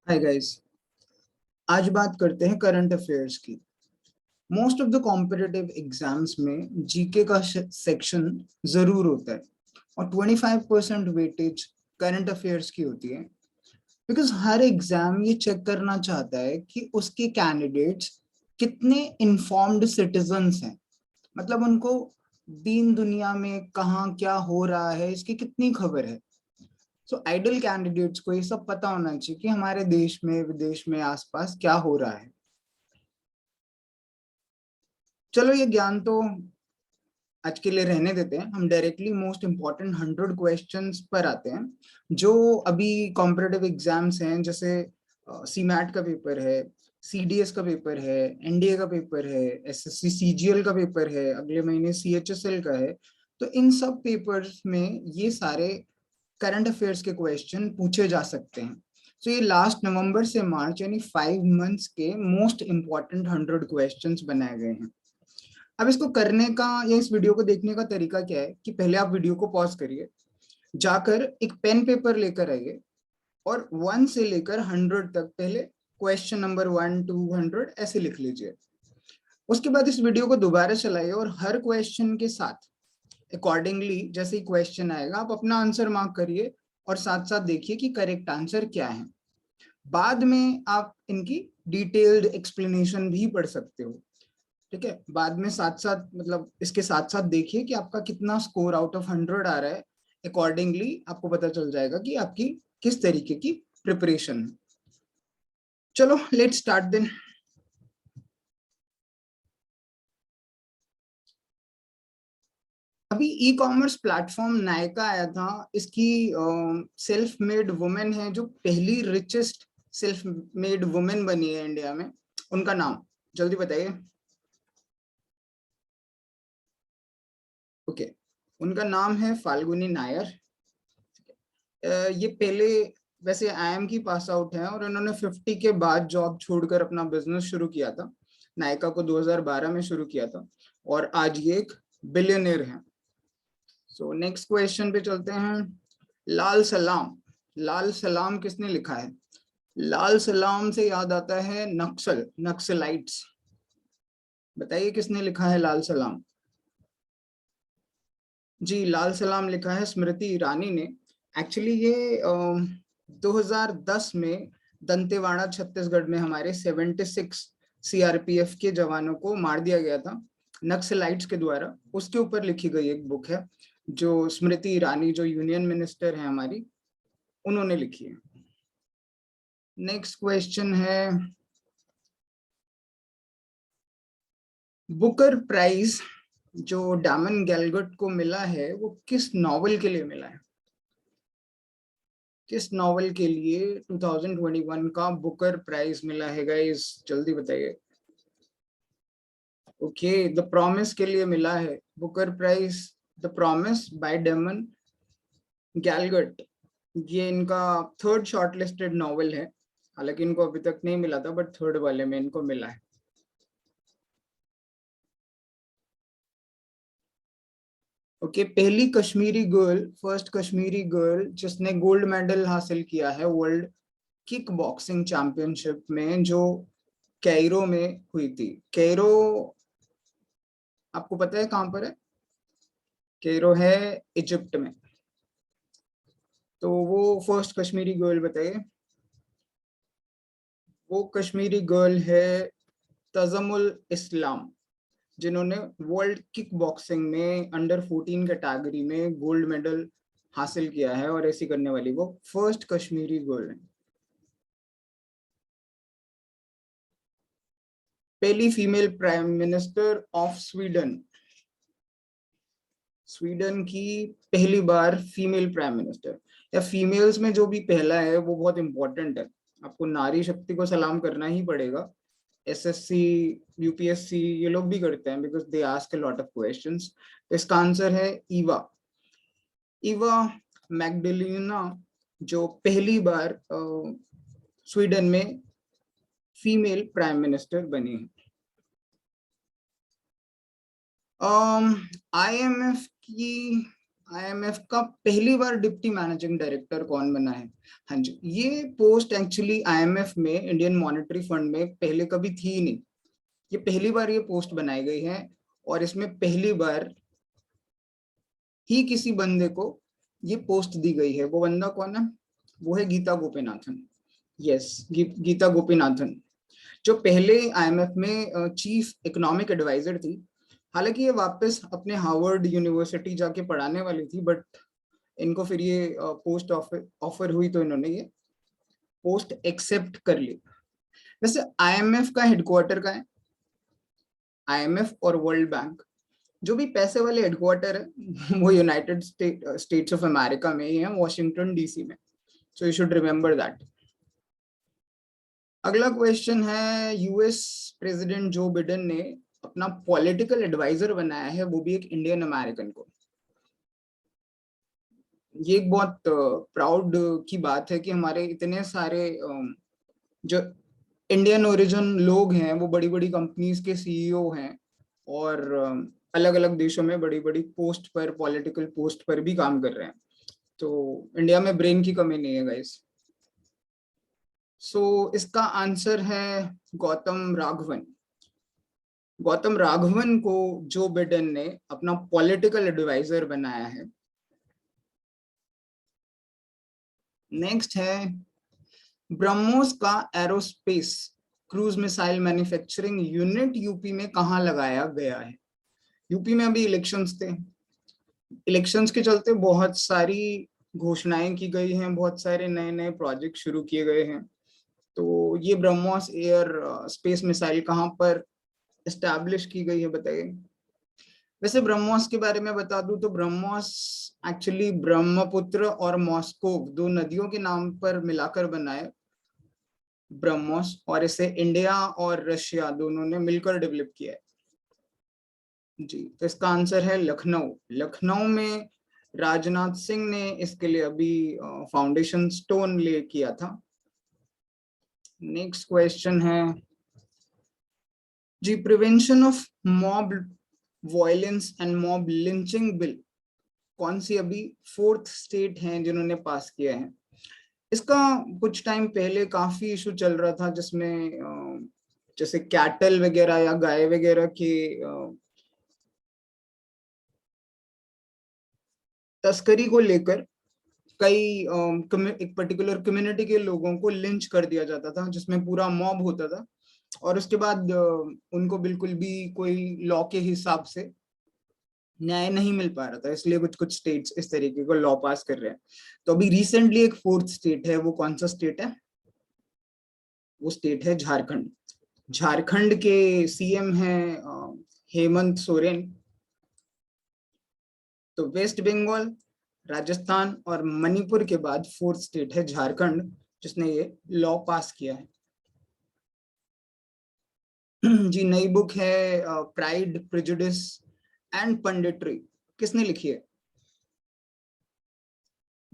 Hi guys. आज बात करते हैं करंट अफेयर्स की। Most of the competitive exams में जीके का सेक्शन जरूर होता है और 25% वेटेज करंट अफेयर्स की होती है, बिकॉज हर एग्जाम ये चेक करना चाहता है कि उसके कैंडिडेट्स कितने इन्फॉर्म्ड सिटीजन्स हैं। मतलब उनको दीन दुनिया में कहाँ क्या हो रहा है इसकी कितनी खबर है। सो आइडल कैंडिडेट्स को ये सब पता होना चाहिए कि हमारे देश में विदेश में आसपास क्या हो रहा है। चलो ये ज्ञान तो आज के लिए रहने देते हैं, हम डायरेक्टली मोस्ट इंपॉर्टेंट 100 क्वेश्चंस पर आते हैं जो अभी कॉम्पिटिटिव एग्जाम्स हैं। जैसे सीमैट का पेपर है, सीडीएस का पेपर है, एनडीए का पेपर है, एसएससी सीजीएल का पेपर है, अगले महीने सीएचएसएल का है। तो इन सब पेपर्स में ये सारे करंट अफेयर्स के क्वेश्चन पूछे जा सकते हैं। तो ये लास्ट नवंबर से मार्च यानी 5 मंथ्स के मोस्ट इंपॉर्टेंट 100 क्वेश्चंस बनाए गए हैं। अब इसको करने का या इस वीडियो को देखने का तरीका क्या है कि पहले आप वीडियो को पॉज करिए, जाकर एक पेन पेपर लेकर आइए और 1 से लेकर 100 तक पहले क्वेश्चन नंबर 1 to 100 ऐसे लिख लीजिए। उसके बाद इस वीडियो को दोबारा चलाइए और हर क्वेश्चन के साथ अकॉर्डिंगली जैसे ही क्वेश्चन आएगा आप अपना आंसर मार्क करिए और साथ साथ देखिए कि करेक्ट आंसर क्या है। बाद में आप इनकी डिटेल्ड एक्सप्लेनेशन भी पढ़ सकते हो। ठीक है, बाद में साथ साथ मतलब इसके साथ साथ देखिए कि आपका कितना स्कोर आउट ऑफ 100 आ रहा है। अकॉर्डिंगली आपको पता चल जाएगा कि आपकी किस तरीके की प्रिपरेशन है। चलो लेट्स स्टार्ट देन। अभी ई कॉमर्स प्लेटफॉर्म नायका आया था। इसकी सेल्फ मेड वुमेन है जो पहली रिचेस्ट सेल्फ मेड वुमेन बनी है इंडिया में। उनका नाम जल्दी बताइए। ओके, उनका नाम है फाल्गुनी नायर। ये पहले वैसे आईएम की पास आउट है और उन्होंने 50 के बाद जॉब छोड़कर अपना बिजनेस शुरू किया था। नायका को 2012 में शुरू किया था और आज ये एक बिलियनर है। सो नेक्स्ट क्वेश्चन पे चलते हैं। लाल सलाम, लाल सलाम किसने लिखा है? लाल सलाम से याद आता है नक्सल, नक्सलाइट्स। बताइए किसने लिखा है लाल सलाम? जी, लाल सलाम लिखा है स्मृति ईरानी ने। एक्चुअली ये 2010 में दंतेवाड़ा छत्तीसगढ़ में हमारे 76 सीआरपीएफ के जवानों को मार दिया गया था नक्सलाइट्स के द्वारा। उसके ऊपर लिखी गई एक बुक है जो स्मृति ईरानी जो यूनियन मिनिस्टर है हमारी, उन्होंने लिखी है। नेक्स्ट क्वेश्चन है, बुकर प्राइज जो डामन गैलगट को मिला है वो किस नॉवल के लिए मिला है? किस नॉवल के लिए 2021 का बुकर प्राइज मिला है गाइस? जल्दी बताइए। ओके, द प्रॉमिस के लिए मिला है Booker prize. The promise by Damon Galgut. ये इनका थर्ड शॉर्टलिस्टेड नॉवल है। हालांकि इनको अभी तक नहीं मिला था बट थर्ड वाले में इनको मिला है। ओके, पहली Kashmiri girl, first Kashmiri girl जिसने गोल्ड मेडल हासिल किया है वर्ल्ड किक बॉक्सिंग चैंपियनशिप में जो कैरो में हुई थी। कैरो आपको पता है कहां पर है? कैरो है इजिप्ट में। तो वो फर्स्ट कश्मीरी गर्ल बताइए। वो कश्मीरी गर्ल है तजमुल इस्लाम, जिन्होंने वर्ल्ड किक बॉक्सिंग में अंडर 14 कैटेगरी में गोल्ड मेडल हासिल किया है और ऐसी करने वाली वो फर्स्ट कश्मीरी गर्ल है। पहली female prime minister of Sweden. Sweden की पहली बार फीमेल प्राइम मिनिस्टर या फीमेल्स में जो भी पहला है वो बहुत इंपॉर्टेंट है। आपको नारी शक्ति को सलाम करना ही पड़ेगा। एसएससी यूपीएससी ये लोग भी करते हैं because they ask a lot of questions. तो इसका आंसर है ईवा, ईवा मैग्डलिना, जो पहली बार स्वीडन में फीमेल प्राइम मिनिस्टर बनी है। आईएमएफ की आईएमएफ का पहली बार डिप्टी मैनेजिंग डायरेक्टर कौन बना है? हाँ जी, ये पोस्ट एक्चुअली आईएमएफ में, इंडियन मॉनेटरी फंड में पहले कभी थी ही नहीं। ये पहली बार ये पोस्ट बनाई गई है और इसमें पहली बार ही किसी बंदे को ये पोस्ट दी गई है। वो बंदा कौन है? वो है गीता गोपीनाथन। यस, गीता गोपीनाथन, जो पहले आईएमएफ में चीफ इकोनॉमिक एडवाइजर थी। हालांकि ये वापस अपने हार्वर्ड यूनिवर्सिटी जाके पढ़ाने वाली थी, बट इनको फिर ये पोस्ट ऑफर हुई तो इन्होंने ये पोस्ट एक्सेप्ट कर ली। वैसे आईएमएफ का हेडक्वार्टर का है, आईएमएफ और वर्ल्ड बैंक जो भी पैसे वाले हेडक्वार्टर है वो यूनाइटेड स्टेट्स ऑफ अमेरिका में ही है, वॉशिंगटन डीसी में। So you should remember that. अगला क्वेश्चन है, यूएस प्रेसिडेंट जो बिडेन ने अपना पॉलिटिकल एडवाइजर बनाया है, वो भी एक इंडियन अमेरिकन को। ये एक बहुत प्राउड की बात है कि हमारे इतने सारे जो इंडियन ओरिजिन लोग हैं वो बड़ी बड़ी कंपनीज के सीईओ हैं और अलग अलग देशों में बड़ी बड़ी पोस्ट पर, पॉलिटिकल पोस्ट पर भी काम कर रहे हैं। तो इंडिया में ब्रेन की कमी नहीं है गाइस। सो इसका आंसर है गौतम राघवन। गौतम राघवन को जो बिडेन ने अपना पॉलिटिकल एडवाइजर बनाया है। नेक्स्ट है, ब्रह्मोस का aerospace cruise missile manufacturing unit UP में कहां लगाया गया है? यूपी में अभी इलेक्शंस थे, इलेक्शंस के चलते बहुत सारी घोषणाएं की गई हैं, बहुत सारे नए नए प्रोजेक्ट शुरू किए गए हैं। तो ये ब्रह्मोस एयर स्पेस मिसाइल कहां पर एस्टैब्लिश की गई है बताइए। वैसे ब्रह्मोस के बारे में बता दूं तो ब्रह्मोस एक्चुअली ब्रह्मपुत्र और मॉस्को दो नदियों के नाम पर मिलाकर बना है ब्रह्मोस, और इसे इंडिया और रशिया दोनों ने मिलकर डेवलप किया है जी। तो इसका आंसर है लखनऊ। लखनऊ में राजनाथ सिंह ने इसके लिए अभी फाउंडेशन स्टोन ले किया था। नेक्स्ट क्वेश्चन है जी, prevention of mob violence and mob lynching bill कौन सी अभी 4th स्टेट है जिन्होंने पास किया है? इसका कुछ टाइम पहले काफी इशू चल रहा था जिसमें जैसे कैटल वगैरह या गाय वगैरह के तस्करी को लेकर कई एक पर्टिकुलर कम्युनिटी के लोगों को लिंच कर दिया जाता था, जिसमें पूरा मॉब होता था और उसके बाद उनको बिल्कुल भी कोई लॉ के हिसाब से न्याय नहीं मिल पा रहा था। इसलिए कुछ कुछ स्टेट्स इस तरीके को लॉ पास कर रहे हैं। तो अभी रिसेंटली एक 4th स्टेट है, वो कौन सा स्टेट है? वो स्टेट है झारखंड। झारखंड के सीएम हैं हेमंत सोरेन। तो वेस्ट बंगाल, राजस्थान और मणिपुर के बाद 4th स्टेट है झारखंड जिसने ये लॉ पास किया है जी। नई बुक है प्राइड, प्रेजुडिस एंड पंडिट्री, किसने लिखी है?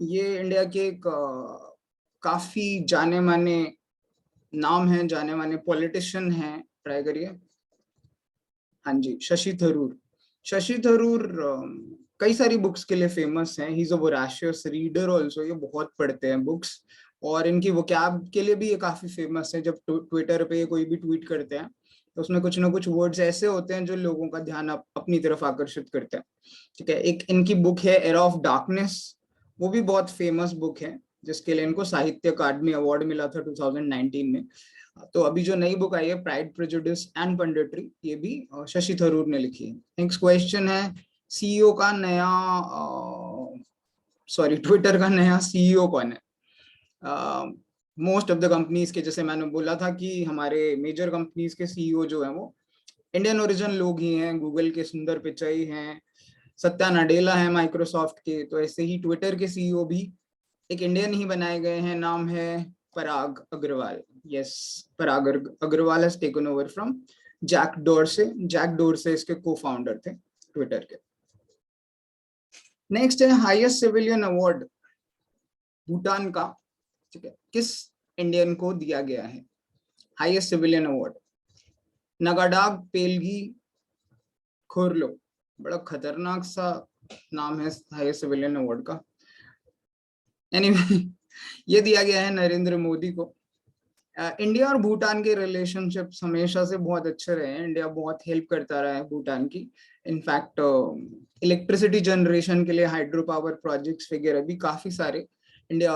ये इंडिया के एक काफी जाने माने नाम है, जाने माने पॉलिटिशियन हैं, ट्राई करिए। हाँ जी, शशि थरूर। शशि थरूर कई सारी बुक्स के लिए फेमस हैं। He is a voracious reader also, ये बहुत पढ़ते हैं बुक्स, और इनकी वोकैब के लिए भी ये काफी फेमस है। जब ट्विटर पे कोई भी ट्वीट करते हैं तो उसमें कुछ ना कुछ वर्ड्स ऐसे होते हैं जो लोगों का ध्यान अपनी तरफ आकर्षित करते हैं। ठीक है, एक इनकी बुक है एरा ऑफ डार्कनेस, वो भी बहुत फेमस बुक है जिसके लिए इनको साहित्य अकादमी अवार्ड मिला था 2019 में। तो अभी जो नई बुक आई है प्राइड, प्रेजुडिस एंड पंडिट्री, ये भी शशि थरूर ने लिखी है। नेक्स्ट क्वेश्चन है, सीईओ का नया सॉरी ट्विटर का नया सीईओ कौन है? मोस्ट ऑफ द कंपनीज के, जैसे मैंने बोला था कि हमारे मेजर कंपनीज के सीईओ जो हैं वो इंडियन ओरिजिन लोग ही हैं। गूगल के सुंदर पिचाई हैं, सत्या नाडेला है माइक्रोसॉफ्ट के। तो ऐसे ही ट्विटर के सीईओ भी एक इंडियन ही बनाए गए हैं, नाम है Parag Agarwal. Yes, Parag Agarwal has taken over from Jack Dorsey. Jack Dorsey इसके को फाउंडर थे ट्विटर के। नेक्स्ट है हाईएस्ट सिविलियन अवार्ड भूटान का, ठीक है, किस इंडियन को दिया गया है? हाईएस्ट सिविलियन अवार्ड नगाडाग पेलगी खुरलो, बड़ा खतरनाक सा नाम है हाईएस्ट सिविलियन अवार्ड का। एनीवे ये दिया गया है नरेंद्र मोदी को। इंडिया और भूटान के रिलेशनशिप्स हमेशा से बहुत अच्छे रहे हैं। इंडिया बहुत हेल्प करता रहा है भूटान की। इनफैक्ट इलेक्ट्रिसिटी जनरेशन के लिए हाइड्रो पावर प्रोजेक्ट्स वगैरह भी काफी सारे इंडिया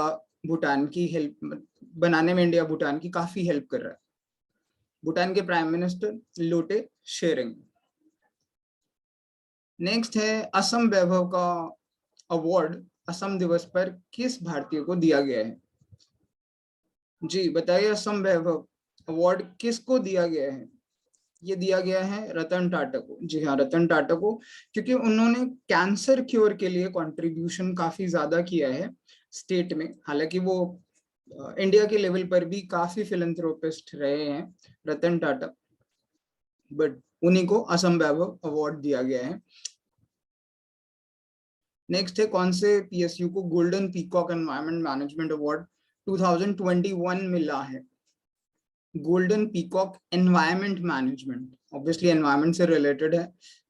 भूटान की हेल्प बनाने में, इंडिया भूटान की काफी हेल्प कर रहा है। भूटान के prime minister Lotay Tshering. Next है असम वैभव का अवार्ड असम दिवस पर किस भारतीय को दिया गया है? जी बताइए, असम वैभव अवार्ड किसको दिया गया है? ये दिया गया है रतन टाटा को। जी हाँ, रतन टाटा को, क्योंकि उन्होंने कैंसर क्योर के लिए कंट्रीब्यूशन काफी ज्यादा किया है स्टेट में। हालांकि वो इंडिया के लेवल पर भी काफी फिलैंथ्रोपिस्ट रहे हैं रतन टाटा, बट उन्हीं को असम वैभव अवार्ड दिया गया है। नेक्स्ट है, कौन से पीएसयू को golden peacock environment management award 2021 मिला है? Golden peacock environment management, obviously environment से रिलेटेड है,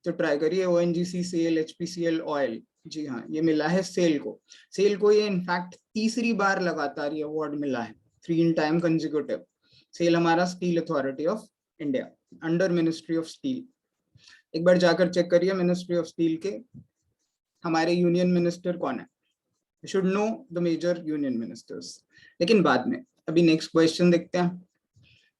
तो ट्राई करिए। ONGC, SAIL, HPCL oil. जी हाँ, ये मिला है सेल को। सेल को ये इनफैक्ट तीसरी बार लगातार ये अवार्ड मिला है, 3 टाइम कंसेक्यूटिव। सेल हमारा steel authority of India, under ministry of steel. एक बार जाकर चेक करिए मिनिस्ट्री ऑफ स्टील के हमारे यूनियन मिनिस्टर कौन है। You should know the major union ministers, लेकिन बाद में। अभी नेक्स्ट क्वेश्चन देखते हैं।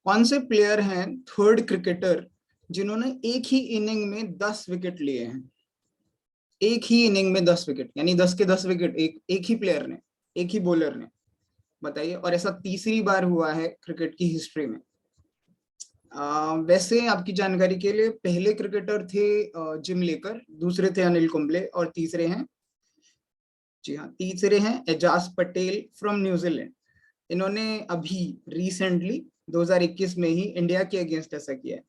कौन से प्लेयर हैं थर्ड क्रिकेटर जिन्होंने एक ही इनिंग में 10 विकेट लिए हैं? एक ही इनिंग में 10 विकेट, यानी 10 के 10 विकेट एक ही प्लेयर ने, एक ही बॉलर ने। बताइए, और ऐसा तीसरी बार हुआ है क्रिकेट की हिस्ट्री में। वैसे आपकी जानकारी के लिए, पहले क्रिकेटर थे जिम लेकर, दूसरे थे अनिल कुंबले, और तीसरे हैं, जी हाँ, तीसरे हैं एजाज पटेल फ्रॉम न्यूजीलैंड। इन्होंने अभी रिसेंटली 2021 में ही इंडिया के अगेंस्ट ऐसा किया है,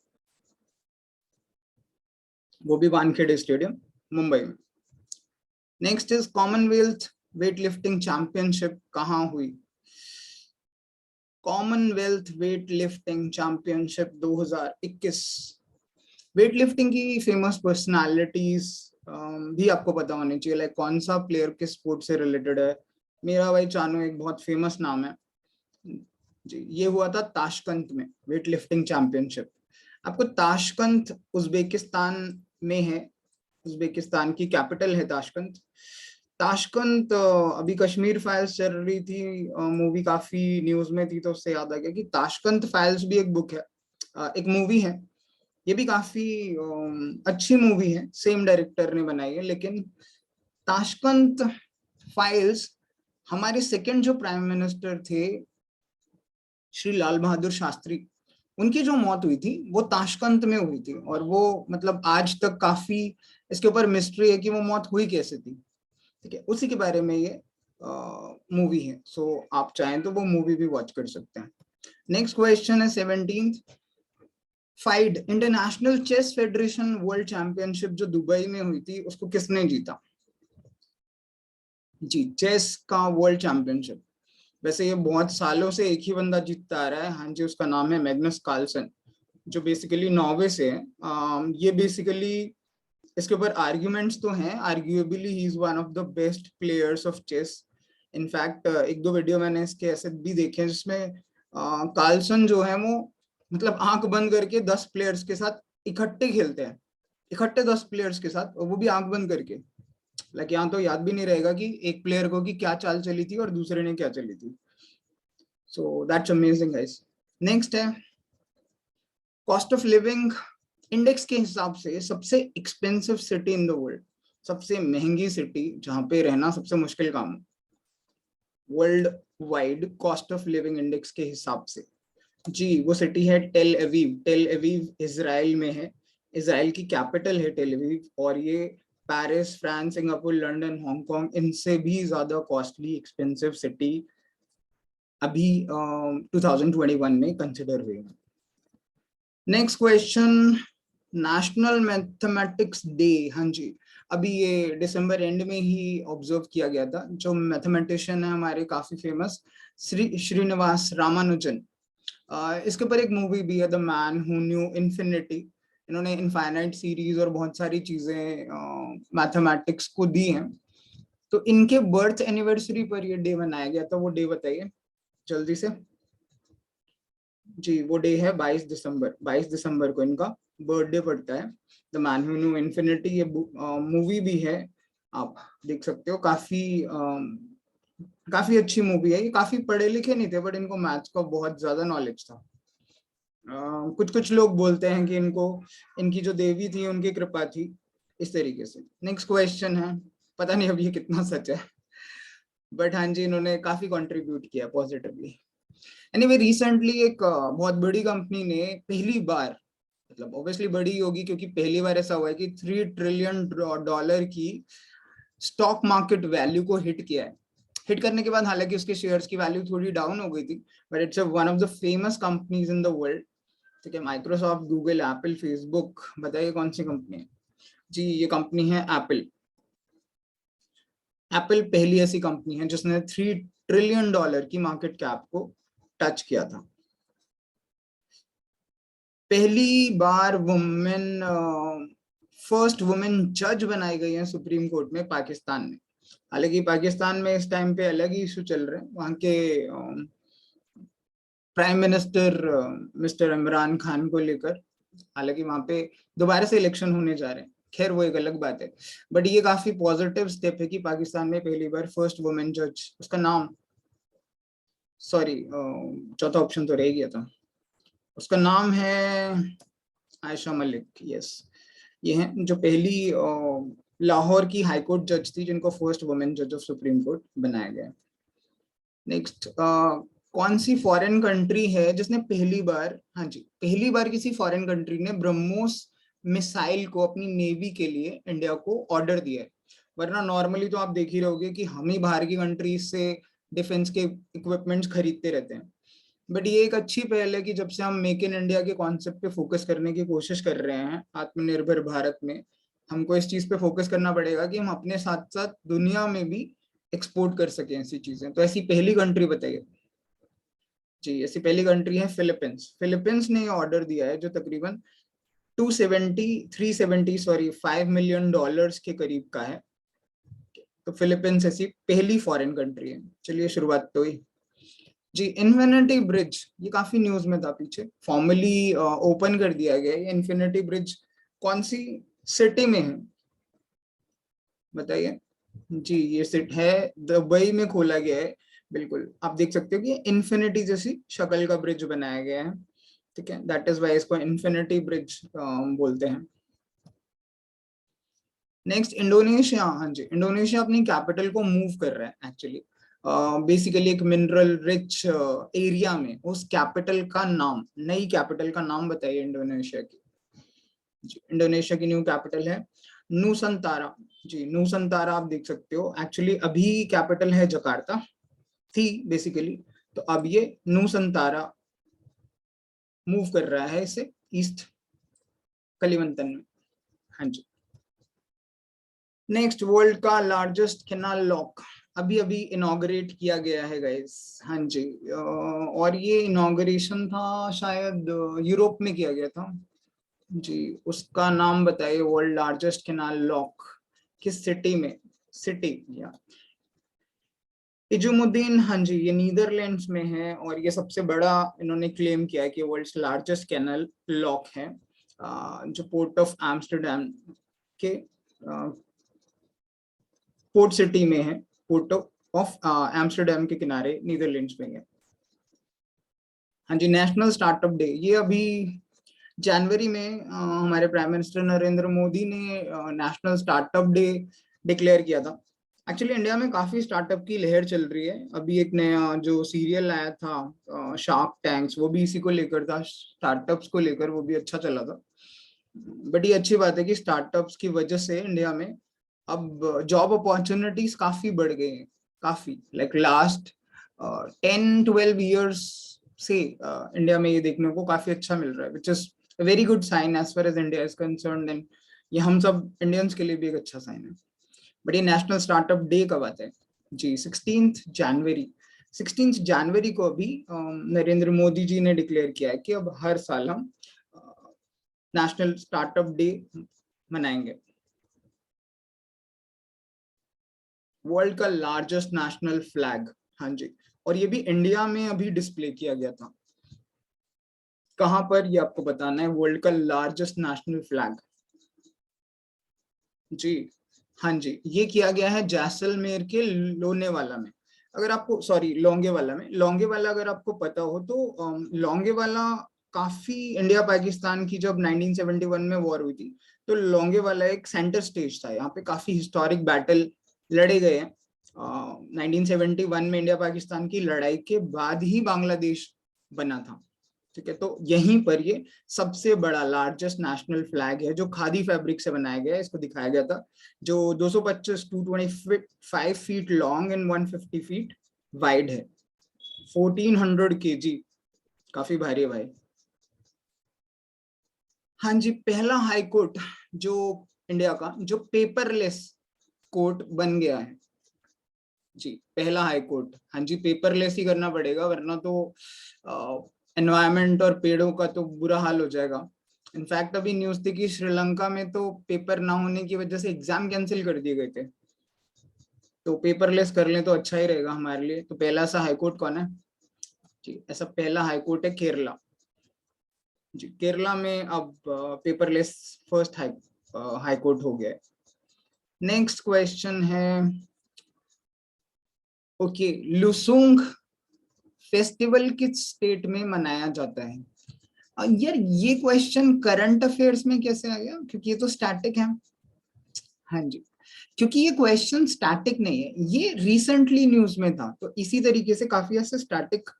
वो भी वानखेड़े स्टेडियम मुंबई में। Next is Commonwealth weight lifting championship कहाँ हुई? Commonwealth weight lifting championship 2021। Weight lifting की फेमस पर्सनालिटीज भी आपको पता होनी चाहिए, लाइक कौन सा प्लेयर किस स्पोर्ट से रिलेटेड है। मेरा भाई चानू एक बहुत फेमस नाम है जी। ये हुआ था ताशकंद में वेट लिफ्टिंग चैंपियनशिप। आपको ताशकंद उज्बेकिस्तान में है, उज्बेकिस्तान की कैपिटल है ताशकंद। ताशकंद अभी कश्मीर फाइल्स चल रही थी, मूवी काफी न्यूज में थी, तो उससे याद आ गया कि ताशकंद फाइल्स भी एक बुक है, एक मूवी है। ये भी काफी अच्छी मूवी है, सेम डायरेक्टर ने बनाई है। लेकिन ताशकंद फाइल्स, हमारे सेकंड जो प्राइम मिनिस्टर थे श्री लाल बहादुर शास्त्री, उनकी जो मौत हुई थी वो ताशकंद में हुई थी। और वो मतलब आज तक काफी इसके ऊपर मिस्ट्री है कि वो मौत हुई कैसे थी। ठीक है, उसी के बारे में ये मूवी है। सो आप चाहें तो वो मूवी भी वॉच कर सकते हैं। नेक्स्ट क्वेश्चन है 17th। FIDE international chess federation world championship जो दुबई में हुई थी, उसको किसने जीता? जी, चेस का वर्ल्ड चैंपियनशिप। वैसे ये बहुत सालों से एक ही बंदा जीतता आ रहा है। हाँ जी, उसका नाम है मैग्नस कार्लसन, जो बेसिकली नॉर्वे से है। ये बेसिकली, इसके ऊपर आर्ग्यूमेंट्स तो हैं, arguably he is one of the best players of chess. In fact एक दो वीडियो मैंने इसके ऐसे भी देखे हैं जिसमें कार्लसन जो है वो मतलब आंख बंद करके 10 प्लेयर्स के साथ इकट्ठे खेलते हैं, इकट्ठे 10 प्लेयर्स के साथ, और वो भी आंख बंद करके। लाइक यहाँ तो याद भी नहीं रहेगा कि एक प्लेयर को कि क्या चाल चली थी और दूसरे ने क्या चली थी। So that's amazing guys. Next है, कॉस्ट ऑफ लिविंग इंडेक्स के हिसाब से सबसे expensive city in the world, सबसे महंगी सिटी जहां पे रहना सबसे मुश्किल काम हो, world wide cost of living index के हिसाब से। जी, वो सिटी है Tel Aviv. Tel Aviv Israel में है, इजराइल की कैपिटल है टेल अवीव। और ये Paris, France, Singapore, London, Hong Kong, इनसे भी ज्यादा कॉस्टली एक्सपेंसिव सिटी अभी 2021 में कंसिडर हुई है। Next question, national mathematics day. हाँ जी, अभी ये दिसंबर एंड में ही ऑब्जर्व किया गया था। जो मैथमेटिशियन है हमारे काफी फेमस, श्रीनिवास रामानुजन, इसके ऊपर एक मूवी भी है the man who knew infinity. इन्होंने इनफाइनाइट सीरीज और बहुत सारी चीजें मैथमेटिक्स को दी हैं। तो इनके बर्थ एनिवर्सरी पर ये डे मनाया गया था, वो डे बताइए जल्दी से। जी वो डे है 22 दिसंबर। 22 दिसंबर को इनका बर्थडे पड़ता है। The man who new infinity, ये मूवी भी है, आप देख सकते हो। काफी अच्छी मूवी है। ये काफी पढ़े लिखे नहीं थे बट इनको मैथ्स का बहुत ज्यादा नॉलेज था। कुछ कुछ लोग बोलते हैं कि इनको, इनकी जो देवी थी उनकी कृपा थी, इस तरीके से। नेक्स्ट क्वेश्चन है, पता नहीं अब ये कितना सच है, बट हाँ जी इन्होंने काफी कंट्रीब्यूट किया पॉजिटिवली। एनीवे रिसेंटली एक बहुत बड़ी कंपनी ने पहली बार, मतलब ऑब्वियसली बड़ी होगी क्योंकि पहली बार ऐसा हुआ है कि $3 ट्रिलियन की स्टॉक मार्केट वैल्यू को हिट किया है। हिट करने के बाद हालांकि उसके शेयर्स की वैल्यू थोड़ी डाउन हो गई थी, but it's one of the famous companies in the world. ठीक है, माइक्रोसॉफ्ट, गूगल, एप्पल, फेसबुक, बताइए कौन सी कंपनी है? जी ये कंपनी है एप्पल। एप्पल पहली ऐसी कंपनी है जिसने $3 ट्रिलियन की मार्केट कैप को टच किया था। पहली बार वुमेन, फर्स्ट वुमेन जज बनाई गई है सुप्रीम कोर्ट में पाकिस्तान में। हालांकि पाकिस्तान में इस टाइम पे अलग ही इशू चल रहे हैं। वहां के prime minister mister Imran Khan को लेकर, हालांकि वहां पे दोबारा से इलेक्शन होने जा रहे हैं, खैर वो एक अलग बात है। बट ये काफी पॉजिटिव स्टेप है कि पाकिस्तान में पहली बार फर्स्ट वुमेन जज, उसका नाम, सॉरी चौथा ऑप्शन तो रह गया था, उसका नाम है आयशा मलिक। यस, ये है जो पहली लाहौर की हाईकोर्ट जज थी जिनको फर्स्ट वुमेन जज ऑफ सुप्रीम कोर्ट बनाया गया। नेक्स्ट, कौन सी फॉरेन कंट्री है जिसने पहली बार, हाँ जी पहली बार किसी फॉरेन कंट्री ने ब्रह्मोस मिसाइल को अपनी नेवी के लिए इंडिया को ऑर्डर दिया है? वरना नॉर्मली तो आप देख ही रहोगे कि हम ही बाहर की कंट्रीज से डिफेंस के इक्विपमेंट्स खरीदते रहते हैं। बट ये एक अच्छी पहल है कि जब से हम मेक इन इंडिया के कॉन्सेप्ट पे फोकस करने की कोशिश कर रहे हैं आत्मनिर्भर भारत में, हमको इस चीज पे फोकस करना पड़ेगा कि हम अपने साथ साथ दुनिया में भी एक्सपोर्ट कर सकें ऐसी चीजें। तो ऐसी पहली कंट्री बताइए। जी ऐसी पहली कंट्री है फिलीपींस। फिलीपींस ने ऑर्डर दिया है जो तकरीबन 5 मिलियन डॉलर्स के करीब का है। तो फिलीपींस ऐसी पहली फॉरेन कंट्री है। चलिए शुरुआत तो हुई। जी इन्फिनिटी ब्रिज, ये काफी न्यूज में था पीछे, फॉर्मली ओपन कर दिया गया है। इन्फिनिटी ब्रिज कौन सी सिटी में है बताइए? जी ये सिट है दुबई में खोला गया है। बिल्कुल आप देख सकते हो कि इन्फिनिटी जैसी शक्ल का ब्रिज बनाया गया है। ठीक है, दैट इज वाई इसको इन्फिनिटी ब्रिज बोलते हैं। Next Indonesia. हाँ जी इंडोनेशिया अपनी कैपिटल को मूव कर रहा है एक्चुअली। बेसिकली एक मिनरल रिच एरिया में उस कैपिटल का नाम, नई कैपिटल का नाम बताइए इंडोनेशिया की। जी इंडोनेशिया की न्यू कैपिटल है नूसंतारा। जी नूसंतारा आप देख सकते हो, एक्चुअली अभी कैपिटल है जकार्ता थी बेसिकली, तो अब ये नूसंतारा मूव कर रहा है इसे ईस्ट कलिमंतन में। हाँ जी। नेक्स्ट, वर्ल्ड का लार्जेस्ट कैनाल लॉक अभी अभी इनॉग्रेट किया गया है गाइस। हाँ जी और ये इनॉग्रेशन था शायद यूरोप में किया गया था। जी उसका नाम बताइए, वर्ल्ड लार्जेस्ट कैनाल लॉक किस सिटी में? सिटी या इजुमुद्दीन। हाँ जी ये नीदरलैंड्स में है और ये सबसे बड़ा इन्होंने क्लेम किया है कि वर्ल्ड लार्जेस्ट कैनल लॉक है, जो पोर्ट ऑफ एम्स्टरडेम के पोर्ट सिटी में है। पोर्ट ऑफ एम्स्टरडेम के किनारे नीदरलैंड्स में है। हाँ जी नेशनल स्टार्टअप डे, ये अभी जनवरी में हमारे प्राइम मिनिस्टर नरेंद्र मोदी ने नेशनल स्टार्टअप डे डिक्लेयर किया था। एक्चुअली इंडिया में काफी स्टार्टअप की लहर चल रही है। अभी एक नया जो सीरियल आया था शार्क टैंक्स, वो भी इसी को लेकर था, स्टार्टअप्स को लेकर, वो भी अच्छा चला था। बट ये अच्छी बात है कि स्टार्टअप्स की वजह से इंडिया में अब जॉब अपॉर्चुनिटीज काफी बढ़ गई हैं। काफी लाइक लास्ट 10-12 ईयर्स से इंडिया में ये देखने को काफी अच्छा मिल रहा है, which is very good sign as far as India is concern. Then ये हम सब इंडियंस के लिए भी एक अच्छा साइन है। बट ये नेशनल स्टार्टअप डे कब आता है? जी 16 जनवरी। 16 जनवरी को अभी नरेंद्र मोदी जी ने डिक्लेयर किया है कि अब हर साल हम नेशनल स्टार्टअप डे मनाएंगे। वर्ल्ड का लार्जेस्ट नेशनल फ्लैग, हाँ जी, और ये भी इंडिया में अभी डिस्प्ले किया गया था। कहां पर, ये आपको बताना है। वर्ल्ड का लार्जेस्ट नेशनल फ्लैग जी, हाँ जी, ये किया गया है जैसलमेर के लोनेवाला में। अगर आपको, सॉरी, लोंगेवाला में। लोंगेवाला अगर आपको पता हो तो लोंगेवाला काफी, इंडिया पाकिस्तान की जब 1971 में वॉर हुई थी तो लोंगेवाला एक सेंटर स्टेज था। यहाँ पे काफी हिस्टोरिक बैटल लड़े गए हैं। 1971 में इंडिया पाकिस्तान की लड़ाई के बाद ही बांग्लादेश बना था। ठीक है, तो यहीं पर ये सबसे बड़ा लार्जेस्ट नेशनल फ्लैग है जो खादी फैब्रिक से बनाया गया है। इसको दिखाया गया था, जो 225 feet long and 150 feet wide है। 1400 kg, काफी भारी है भाई। हाँ जी, पहला हाई कोर्ट जो इंडिया का, जो पेपरलेस कोर्ट बन गया है जी, पहला हाई कोर्ट। हाँ जी, पेपरलेस ही करना पड़ेगा वरना तो एनवायरनमेंट और पेड़ों का तो बुरा हाल हो जाएगा। इनफैक्ट अभी न्यूज थी कि श्रीलंका में तो पेपर ना होने की वजह से एग्जाम कैंसिल कर दिए गए थे। तो पेपरलेस कर लें तो अच्छा ही रहेगा हमारे लिए। तो पहला सा हाईकोर्ट कौन है जी, ऐसा पहला हाईकोर्ट है केरला जी। केरला में अब पेपरलेस फर्स्ट हाईकोर्ट हो गया है। नेक्स्ट क्वेश्चन है, ओके, लुसुंग फेस्टिवल किस स्टेट में मनाया जाता है? यार ये क्वेश्चन करंट अफेयर्स में कैसे आ गया, क्योंकि ये तो स्टैटिक है। हाँ जी, क्योंकि ये क्वेश्चन स्टैटिक नहीं है, ये रिसेंटली न्यूज में था। तो इसी तरीके से काफी ऐसे स्टैटिक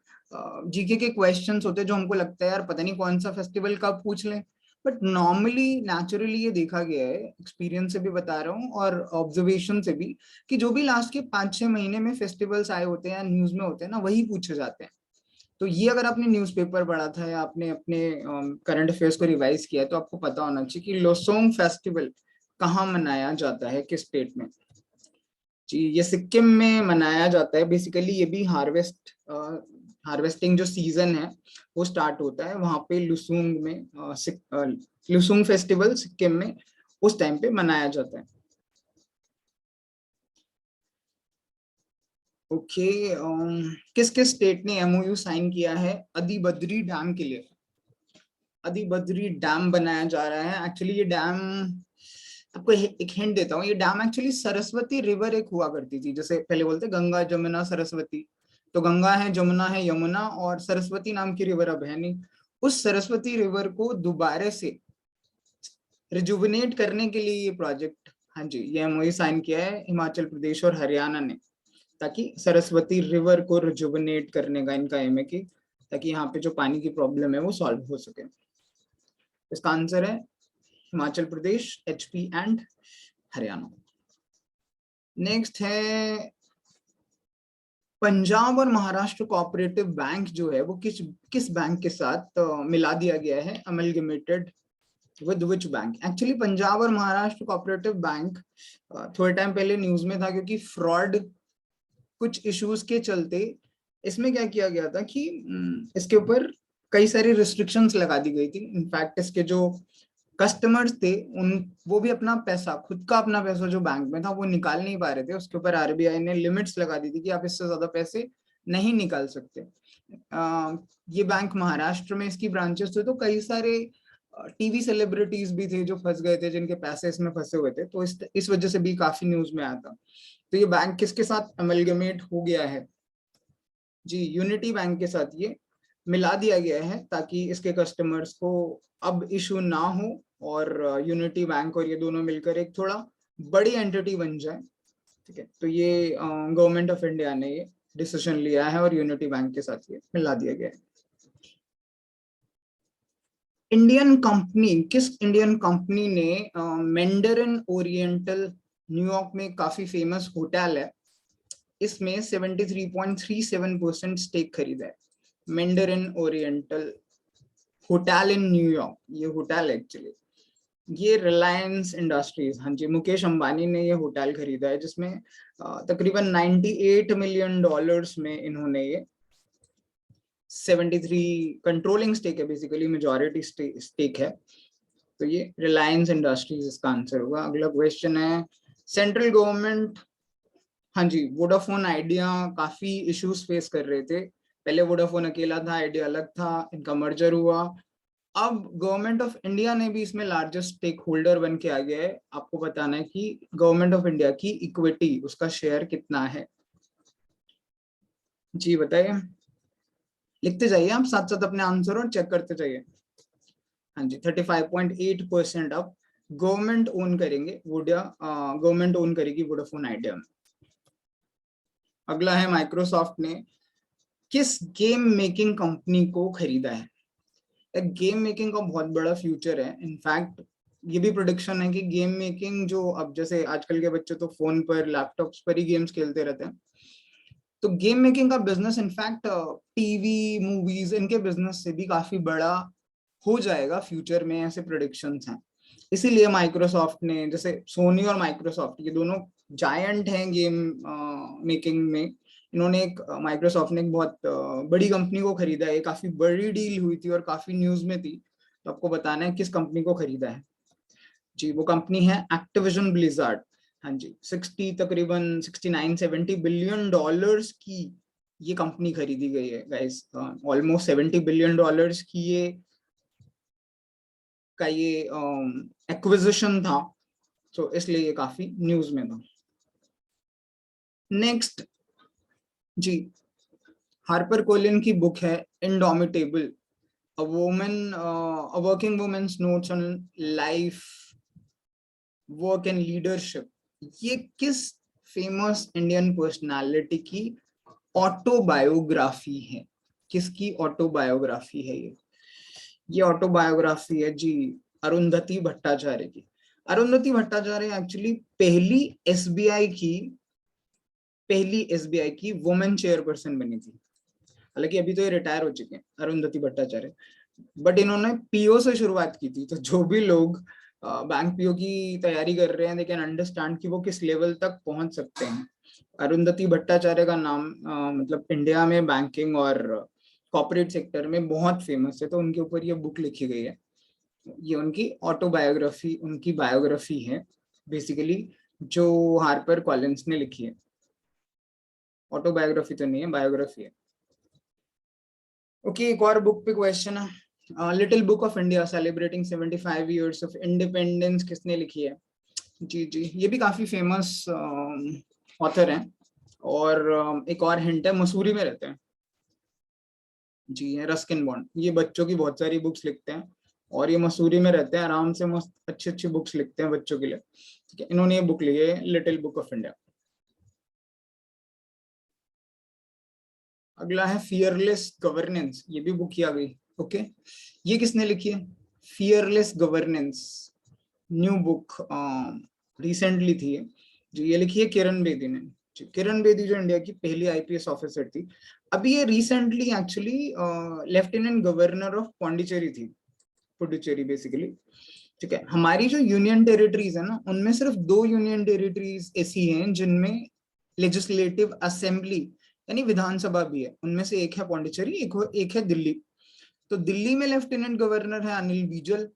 जीके के क्वेश्चंस होते हैं जो हमको लगता है यार पता नहीं कौन सा फेस्टिवल कब पूछ लें। बट नॉर्मली नेचुरली ये देखा गया है, एक्सपीरियंस से भी बता रहा हूँ और ऑब्जर्वेशन से भी, कि जो भी लास्ट के 5-6 महीने में फेस्टिवल्स आए होते हैं या न्यूज में होते हैं ना, वही पूछे जाते हैं। तो ये अगर आपने न्यूज़पेपर पढ़ा था या आपने अपने करंट अफेयर्स को रिवाइज किया है तो आपको पता होना चाहिए कि लोसोंग फेस्टिवल कहाँ मनाया जाता है, किस स्टेट में जी। ये सिक्किम में मनाया जाता है। बेसिकली ये भी हार्वेस्टिंग जो सीजन है वो स्टार्ट होता है वहां पे लुसुंग में। लुसुंग फेस्टिवल सिक्किम में उस टाइम पे मनाया जाता है। ओके, किस किस स्टेट ने एमओयू साइन किया है अदिबद्री डैम के लिए? अदिबद्री डैम बनाया जा रहा है। एक्चुअली ये डैम, आपको एक हिंट देता हूँ, ये डैम एक्चुअली सरस्वती रिवर एक हुआ करती थी। जैसे पहले बोलते गंगा जमुना सरस्वती, तो गंगा है, जमुना है, यमुना, और सरस्वती नाम की रिवर अब है नहीं। उस सरस्वती रिवर को दोबारा से रिजुविनेट करने के लिए ये प्रोजेक्ट, हाँ जी, ये एमओयू साइन किया है हिमाचल प्रदेश और हरियाणा ने, ताकि सरस्वती रिवर को रिजुविनेट करने का इनका एम है कि ताकि यहाँ पे जो पानी की प्रॉब्लम है वो सॉल्व हो सके। इसका आंसर है Himachal Pradesh, HP and Haryana. Next है, पंजाब और महाराष्ट्र कोऑपरेटिव बैंक जो है वो किस किस बैंक के साथ मिला दिया गया है, amalgamated with which bank? Actually Punjab और महाराष्ट्र कोऑपरेटिव बैंक थोड़े टाइम पहले न्यूज में था, क्योंकि फ्रॉड कुछ इश्यूज के चलते इसमें क्या किया गया था कि इसके ऊपर कई सारी रिस्ट्रिक्शंस लगा दी गई थी। इनफैक्ट इसके जो कस्टमर्स थे उन, वो भी अपना पैसा, खुद का अपना पैसा जो बैंक में था वो निकाल नहीं पा रहे थे। उसके ऊपर आरबीआई ने लिमिट्स लगा दी थी कि आप इससे ज्यादा पैसे नहीं निकाल सकते। ये बैंक महाराष्ट्र में इसकी ब्रांचेस थे, तो कई सारे टीवी सेलिब्रिटीज भी थे जो फंस गए थे, जिनके पैसे इसमें फंसे हुए थे। तो इस वजह से भी काफी न्यूज में आया था। तो ये बैंक किसके साथ अमलगमेट हो गया है जी? यूनिटी बैंक के साथ ये मिला दिया गया है ताकि इसके कस्टमर्स को अब इशू ना हो, और यूनिटी बैंक और ये दोनों मिलकर एक थोड़ा बड़ी एंटिटी बन जाए। ठीक है, तो ये गवर्नमेंट ऑफ इंडिया ने ये डिसीजन लिया है और यूनिटी बैंक के साथ ये मिला दिया गया है। इंडियन कंपनी, किस इंडियन कंपनी ने मैंडरिन ओरिएंटल, न्यूयॉर्क में काफी फेमस होटल है, इसमें 73.37% स्टेक खरीदा है? Mandarin oriental hotel in New York, ये होटल एक्चुअली, ये रिलायंस इंडस्ट्रीज, हाँ जी, मुकेश अंबानी ने ये होटल खरीदा है, जिसमें तकरीबन $98 million में इन्होंने ये 73 कंट्रोलिंग स्टेक है, बेसिकली मेजॉरिटी स्टेक है। तो ये रिलायंस इंडस्ट्रीज इसका आंसर होगा। अगला क्वेश्चन है, सेंट्रल गवर्नमेंट, हाँ जी, वोडाफोन आइडिया काफी इश्यूज फेस कर रहे थे। पहले वोडाफोन अकेला था, आइडिया अलग था, इनका मर्जर हुआ। अब गवर्नमेंट ऑफ इंडिया ने भी इसमें लार्जेस्ट स्टेक होल्डर बन के आ गया है। आपको बताना है कि गवर्नमेंट ऑफ इंडिया की इक्विटी, उसका शेयर कितना है। जी बताइए, लिखते जाइए आप साथ साथ अपने आंसर और चेक करते जाइए। हाँ जी, 35.8% अब गवर्नमेंट ओन करेंगे गवर्नमेंट ओन करेगी वोडाफोन आइडिया में। अगला है, माइक्रोसॉफ्ट ने किस गेम मेकिंग कंपनी को खरीदा है। गेम मेकिंग का बहुत बड़ा फ्यूचर है। इनफैक्ट ये भी प्रोडिक्शन है कि गेम मेकिंग जो अब जैसे आजकल के बच्चे तो फोन पर लैपटॉप्स पर ही गेम्स खेलते रहते हैं, तो गेम मेकिंग का बिजनेस इनफैक्ट टीवी मूवीज इनके बिजनेस से भी काफी बड़ा हो जाएगा फ्यूचर में, ऐसे प्रोडिक्शंस हैं। इसीलिए माइक्रोसॉफ्ट ने, जैसे सोनी और माइक्रोसॉफ्ट ये दोनों जायंट हैं गेम मेकिंग में, इन्होंने एक माइक्रोसॉफ्ट ने एक बहुत बड़ी कंपनी को खरीदा है। काफी बड़ी डील हुई थी और काफी न्यूज में थी। तो आपको बताना है किस कंपनी को खरीदा है। जी, वो कंपनी है एक्टिविजन ब्लिजार्ड। हाँ जी, 60 तकरीबन 69-70 बिलियन डॉलर्स की ये कंपनी खरीदी गई है गाइस। ऑलमोस्ट $70 बिलियन की ये एक्विजिशन था। तो इसलिए ये काफी न्यूज में था। नेक्स्ट जी, हार्पर कोलिन की बुक है indomitable, a woman a working women's notes on life, work and leadership. ये किस फेमस इंडियन पर्सनालिटी की ऑटोबायोग्राफी है? किसकी ऑटोबायोग्राफी है ये ऑटोबायोग्राफी है जी, अरुंधति भट्टाचार्य की। अरुंधति भट्टाचार्य एक्चुअली पहली एसबीआई की वुमेन चेयरपर्सन बनी थी। हालांकि अभी तो ये रिटायर हो चुके हैं अरुंधति भट्टाचार्य, बट इन्होंने पीओ से शुरुआत की थी। तो जो भी लोग बैंक पीओ की तैयारी कर रहे हैं, दे कैन अंडरस्टैंड कि वो किस लेवल तक पहुंच सकते हैं। अरुंधति भट्टाचार्य का नाम मतलब इंडिया में बैंकिंग और कॉर्पोरेट सेक्टर में बहुत फेमस है, तो उनके ऊपर ये बुक लिखी गई है। ये उनकी ऑटोबायोग्राफी, उनकी बायोग्राफी है बेसिकली, जो हार्पर कॉलिंस ने लिखी है। ऑटोबायोग्राफी तो नहीं है, बायोग्राफी है। ओके, एक और बुक पे क्वेश्चन है, little book of India celebrating 75 years of independence किसने लिखी है? जी जी, ये भी काफी फेमस ऑथर हैं। और एक और हिंट है, मसूरी में रहते हैं। जी, ये रस्किन बॉन्ड, ये बच्चों की बहुत सारी बुक्स लिखते हैं और ये मसूरी में रहते हैं, आराम से मस्त अच्छी अच्छी बुक्स लिखते हैं बच्चों के लिए। ठीक है, इन्होंने ये बुक लिखी है लिटिल बुक ऑफ इंडिया। अगला है फियरलेस गवर्नेंस, ये भी बुक ही आ गई। ओके, ये किसने लिखी है? Fearless governance, new book, recently थी ये। जो ये लिखी है किरण बेदी ने। किरण बेदी जो इंडिया की पहली आईपीएस ऑफिसर थी। अभी ये recently actually lieutenant governor of Pondicherry थी, पुडुचेरी बेसिकली। ठीक है, हमारी जो यूनियन टेरिटरीज है ना, उनमें सिर्फ 2 यूनियन टेरिटरीज ऐसी हैं जिनमें लेजिस्लेटिव असेंबली यानी विधानसभा भी है। उनमें से एक है पौंडीचेरी, एक है दिल्ली। तो दिल्ली में लेफ्टिनेंट गवर्नर है अनिल बीजल,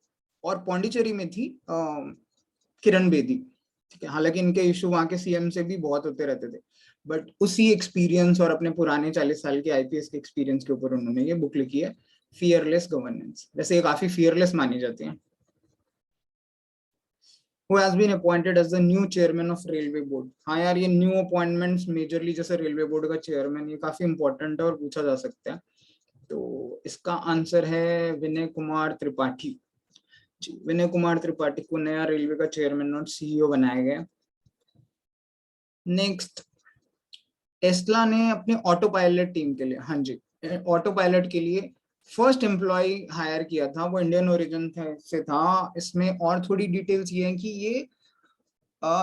और पौंडीचेरी में थी किरण बेदी। ठीक है, हालांकि इनके इशू वहां के सीएम से भी बहुत होते रहते थे, बट उसी एक्सपीरियंस और अपने पुराने 40 साल के आईपीएस के एक्सपीरियंस के ऊपर उन्होंने ये बुक लिखी है, फियरलेस गवर्नेंस। वैसे ये काफी फियरलेस मानी जाती है। Who has been appointed as the new chairman of railway board? हाँ यार, ये न्यू अपॉइंटमेंट्स मेजरली जैसे रेलवे बोर्ड का चेयरमैन, ये काफी इंपॉर्टेंट है और पूछा जा सकता है। तो इसका आंसर है विनय कुमार त्रिपाठी। जी, विनय कुमार त्रिपाठी को नया रेलवे का चेयरमैन और सीईओ बनाया गया। नेक्स्ट, टेस्ला ने अपने ऑटो पायलट टीम के लिए, हाँ जी, ऑटो पायलट के लिए फर्स्ट एम्प्लॉय हायर किया था, वो इंडियन ओरिजिन से था। इसमें और थोड़ी डिटेल्स ये है कि ये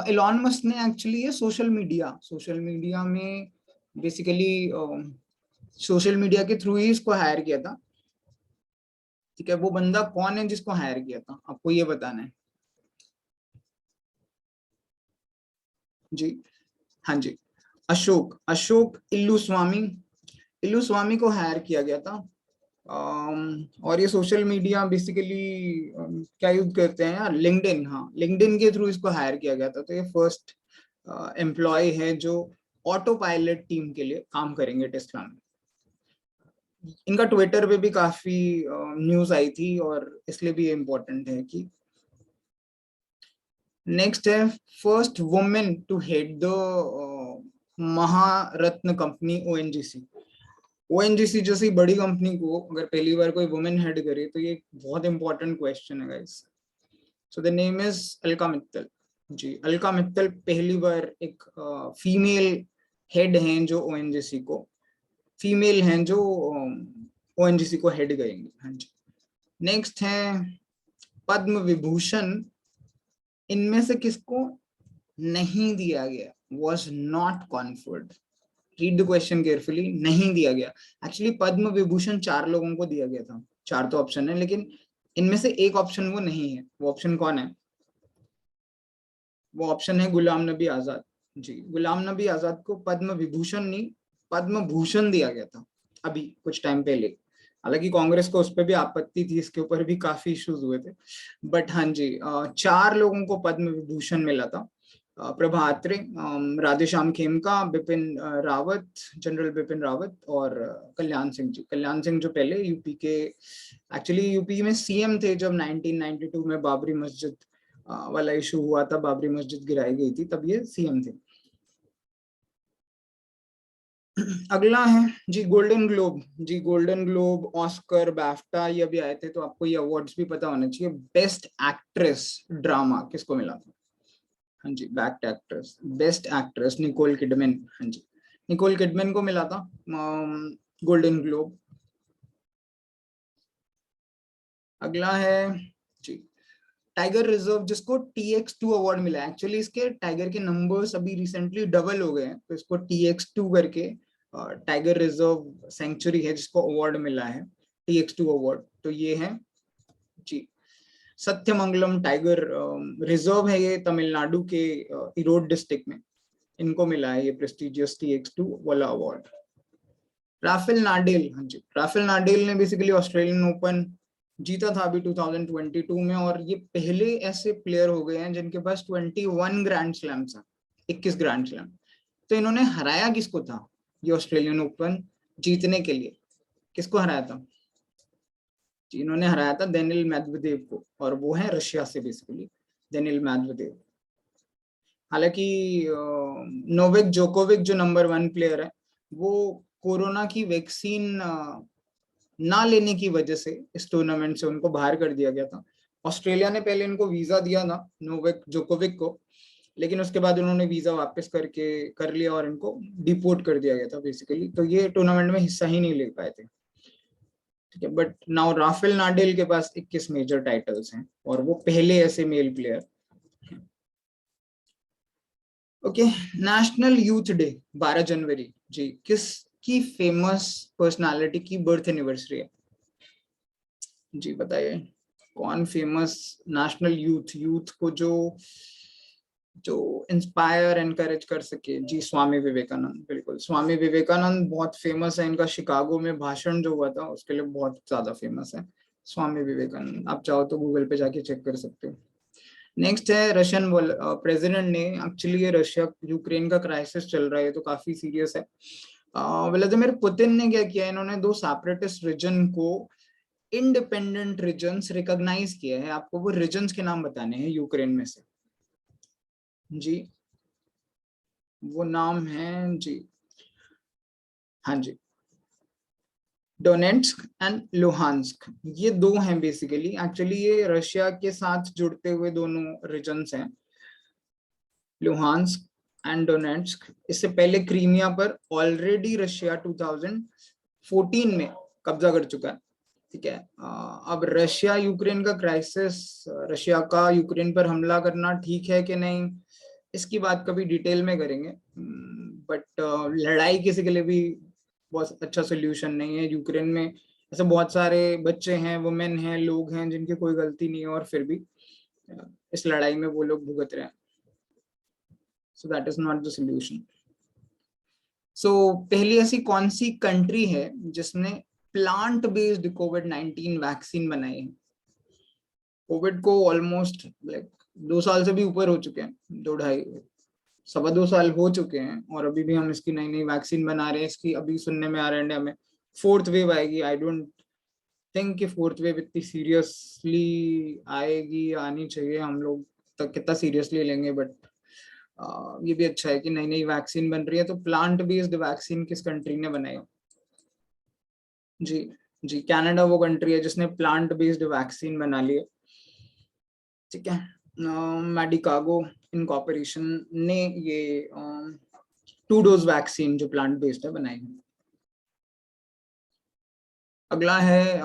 एलॉन मस्क ने एक्चुअली ये सोशल मीडिया में बेसिकली सोशल मीडिया के थ्रू ही इसको हायर किया था। ठीक है, वो बंदा कौन है जिसको हायर किया था, आपको ये बताना है। जी हाँ जी, अशोक अशोक इल्लू स्वामी को हायर किया गया था। और ये सोशल मीडिया बेसिकली क्या यूज करते हैं यार, लिंक्डइन। हाँ, लिंक्डइन के थ्रू इसको हायर किया गया था। तो ये फर्स्ट एम्प्लॉय है जो ऑटो पायलट टीम के लिए काम करेंगे टेस्ला में। इनका ट्विटर पे भी काफी न्यूज आई थी, और इसलिए भी ये इम्पोर्टेंट है कि नेक्स्ट है first women to head the Maharatna company ONGC. ONGC जैसी बड़ी कंपनी को अगर पहली बार कोई वुमेन हेड करे तो ये बहुत इंपॉर्टेंट क्वेश्चन है guys. So the name is Alka Mittal. जी, अलका मित्तल पहली बार एक फीमेल हेड हैं जो ओएनजीसी को, फीमेल हैं जो ओएनजीसी को हेड करेंगे। हाँ जी। नेक्स्ट है पद्म विभूषण। इनमें से किसको नहीं दिया गया? Was not conferred. Read the question carefully. नहीं दिया गया। एक्चुअली पद्म विभूषण 4 लोगों को दिया गया था। 4 तो ऑप्शन है, लेकिन इनमें से एक ऑप्शन वो नहीं है। वो ऑप्शन कौन है? वो ऑप्शन है गुलाम नबी आजाद। जी, गुलाम नबी आजाद को पद्म विभूषण नहीं, पद्म भूषण दिया गया था अभी कुछ टाइम पहले। हालांकि कांग्रेस को उस पर भी आपत्ति थी, इसके ऊपर भी काफी इश्यूज हुए थे। बट हाँ जी, 4 लोगों को पद्म विभूषण मिला था। प्रभा अत्रे, राधेश्याम खेमका, बिपिन रावत, जनरल बिपिन रावत, और कल्याण सिंह जी। कल्याण सिंह जो पहले यूपी के, एक्चुअली यूपी में सीएम थे जब 1992 में बाबरी मस्जिद वाला इशू हुआ था, बाबरी मस्जिद गिराई गई थी, तब ये सीएम थे। अगला है जी गोल्डन ग्लोब। जी, गोल्डन ग्लोब, ऑस्कर, बैफ्टा, ये अभी आए थे, तो आपको ये अवार्ड्स भी पता होना चाहिए। बेस्ट एक्ट्रेस ड्रामा किसको मिला था? हाँ जी, best actress, best actress Nicole Kidman. हाँ जी, निकोल किडमैन को मिला था गोल्डन ग्लोब। अगला है जी टाइगर रिजर्व, जिसको TX2 अवार्ड मिला है। एक्चुअली इसके टाइगर के नंबर्स अभी रिसेंटली डबल हो गए हैं, तो इसको TX2 करके टाइगर रिजर्व सेंचुरी है जिसको अवार्ड मिला है, TX2 अवार्ड। तो ये है जी सत्यमंगलम टाइगर रिजर्व है, ये तमिलनाडु के इरोड डिस्ट्रिक्ट में इनको मिला है ये प्रेस्टिजियस TX2 वाला अवार्ड। राफेल नाडेल। हाँ जी, राफेल नाडेल ने बेसिकली ऑस्ट्रेलियन ओपन जीता था अभी 2022 में, और ये पहले ऐसे प्लेयर हो गए हैं जिनके पास 21 ग्रैंड स्लैम्स हैं, 21 ग्रैंड स्लैम। तो इन्होंने हराया किसको था ये ऑस्ट्रेलियन ओपन जीतने के लिए? किसको हराया था? इन्होंने हराया था डेनिल मेदवेदेव को, और वो है रशिया से बेसिकली, डेनिल मेदवेदेव। हालांकि नोवेक जोकोविक जो नंबर 1 प्लेयर है, वो कोरोना की वैक्सीन ना लेने की वजह से इस टूर्नामेंट से उनको बाहर कर दिया गया था। ऑस्ट्रेलिया ने पहले इनको वीजा दिया था नोवेक जोकोविक को, लेकिन उसके बाद उन्होंने वीजा वापस करके कर लिया और इनको डिपोर्ट कर दिया गया था बेसिकली। तो ये टूर्नामेंट में हिस्सा ही नहीं ले पाए थे। ठीक है, बट नाउ राफेल नाडेल के पास 21 मेजर टाइटल्स हैं, और वो पहले ऐसे mail player. Okay, national youth day 12 जनवरी जी किस की फेमस पर्सनालिटी की बर्थ एनिवर्सरी है? जी बताइए, कौन फेमस नेशनल यूथ, यूथ को जो जो इंस्पायर एनकरेज कर सके? जी, स्वामी विवेकानंद। बिल्कुल, स्वामी विवेकानंद बहुत फेमस है। इनका शिकागो में भाषण जो हुआ था उसके लिए बहुत ज्यादा फेमस है स्वामी विवेकानंद। आप चाहो तो गूगल पे जाके चेक कर सकते हो। नेक्स्ट है रशियन प्रेसिडेंट ने, एक्चुअली ये रशिया यूक्रेन का क्राइसिस चल रहा है तो काफी सीरियस है। व्लादिमीर पुतिन ने क्या किया, इन्होंने 2 सेपरेटिस्ट रीजन को इंडिपेंडेंट रीजन्स रिकॉग्नाइज किए हैं। आपको वो रीजन्स के नाम बताने हैं यूक्रेन में से। जी, वो नाम है जी, हाँ जी, डोनेट्स्क एंड लुहांस्क। ये 2 हैं बेसिकली। एक्चुअली ये रशिया के साथ जुड़ते हुए दोनों रीजन्स हैं, लुहांस्क एंड डोनेट्स्क। इससे पहले क्रीमिया पर ऑलरेडी रशिया 2014 में कब्जा कर चुका है। ठीक है, अब रशिया यूक्रेन का क्राइसिस, रशिया का यूक्रेन पर हमला करना ठीक है कि नहीं, इसकी बात कभी डिटेल में करेंगे। बट लड़ाई किसी के लिए भी बहुत अच्छा सोल्यूशन नहीं है। यूक्रेन में ऐसे बहुत सारे बच्चे हैं, वुमेन हैं, लोग हैं जिनकी कोई गलती नहीं है, और फिर भी इस लड़ाई में वो लोग भुगत रहे हैं। So that is not the solution. So पहली ऐसी कौन सी कंट्री है जिसने प्लांट बेस्ड कोविड-19 वैक्सीन बनाई है। कोविड को ऑलमोस्ट लाइक 2 साल से भी ऊपर हो चुके हैं, 2.5 2 साल हो चुके हैं, और अभी भी हम इसकी नई नई वैक्सीन बना रहे हैं। इसकी अभी सुनने में आ रहा है इंडिया में 4th वेव आएगी। आई डोंट थिंक कि 4th वेव इतनी सीरियसली आएगी, आनी चाहिए। हम लोग तक कितना सीरियसली लेंगे, बट ये भी अच्छा है कि नई नई वैक्सीन बन रही है। तो प्लांट बेस्ड वैक्सीन किस कंट्री ने बनाई? जी जी, कनाडा वो कंट्री है जिसने प्लांट बेस्ड वैक्सीन बना ली है। ठीक है, मेडिकागो इनकॉर्पोरेशन ने ये 2 डोज वैक्सीन जो प्लांट बेस्ड है बनाई है। अगला है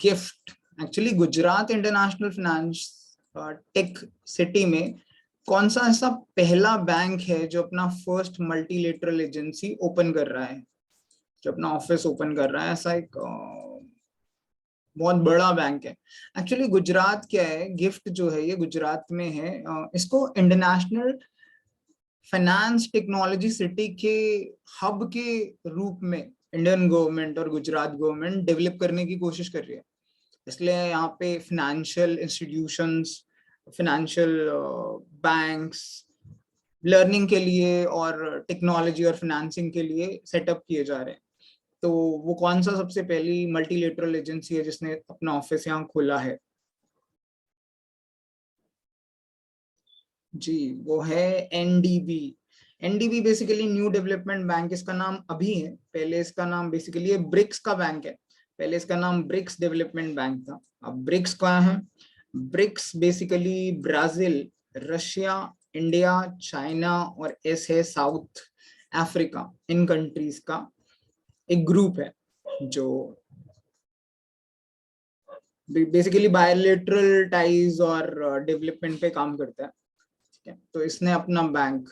gift. Actually Gujarat international finance tech city में कौन सा ऐसा पहला बैंक है जो अपना फर्स्ट मल्टीलेटरल एजेंसी ओपन कर रहा है, जो अपना ऑफिस ओपन कर रहा है? ऐसा एक बहुत बड़ा बैंक है। एक्चुअली गुजरात क्या है, गिफ्ट जो है ये गुजरात में है। इसको इंटरनेशनल फाइनेंस टेक्नोलॉजी सिटी के हब के रूप में इंडियन गवर्नमेंट और गुजरात गवर्नमेंट डेवलप करने की कोशिश कर रही है। इसलिए यहाँ पे financial institutions, financial banks learning के लिए और टेक्नोलॉजी और फाइनेंसिंग के लिए सेटअप किए जा रहे हैं। तो वो कौन सा सबसे पहली मल्टीलेटरल एजेंसी है जिसने अपना ऑफिस यहाँ खोला है? जी, वो है NDB. NDB basically new development bank इसका नाम अभी है। पहले इसका नाम बेसिकली ये ब्रिक्स का बैंक है। पहले इसका नाम ब्रिक्स डेवलपमेंट बैंक था। अब ब्रिक्स कहाँ है? BRICS basically Brazil, Russia, India, China और एस है साउथ अफ्रीका, इन कंट्रीज का एक ग्रुप है जो बेसिकली बायलेटरल टाइज और डेवलपमेंट पे काम करता है। ठीक है, तो इसने अपना बैंक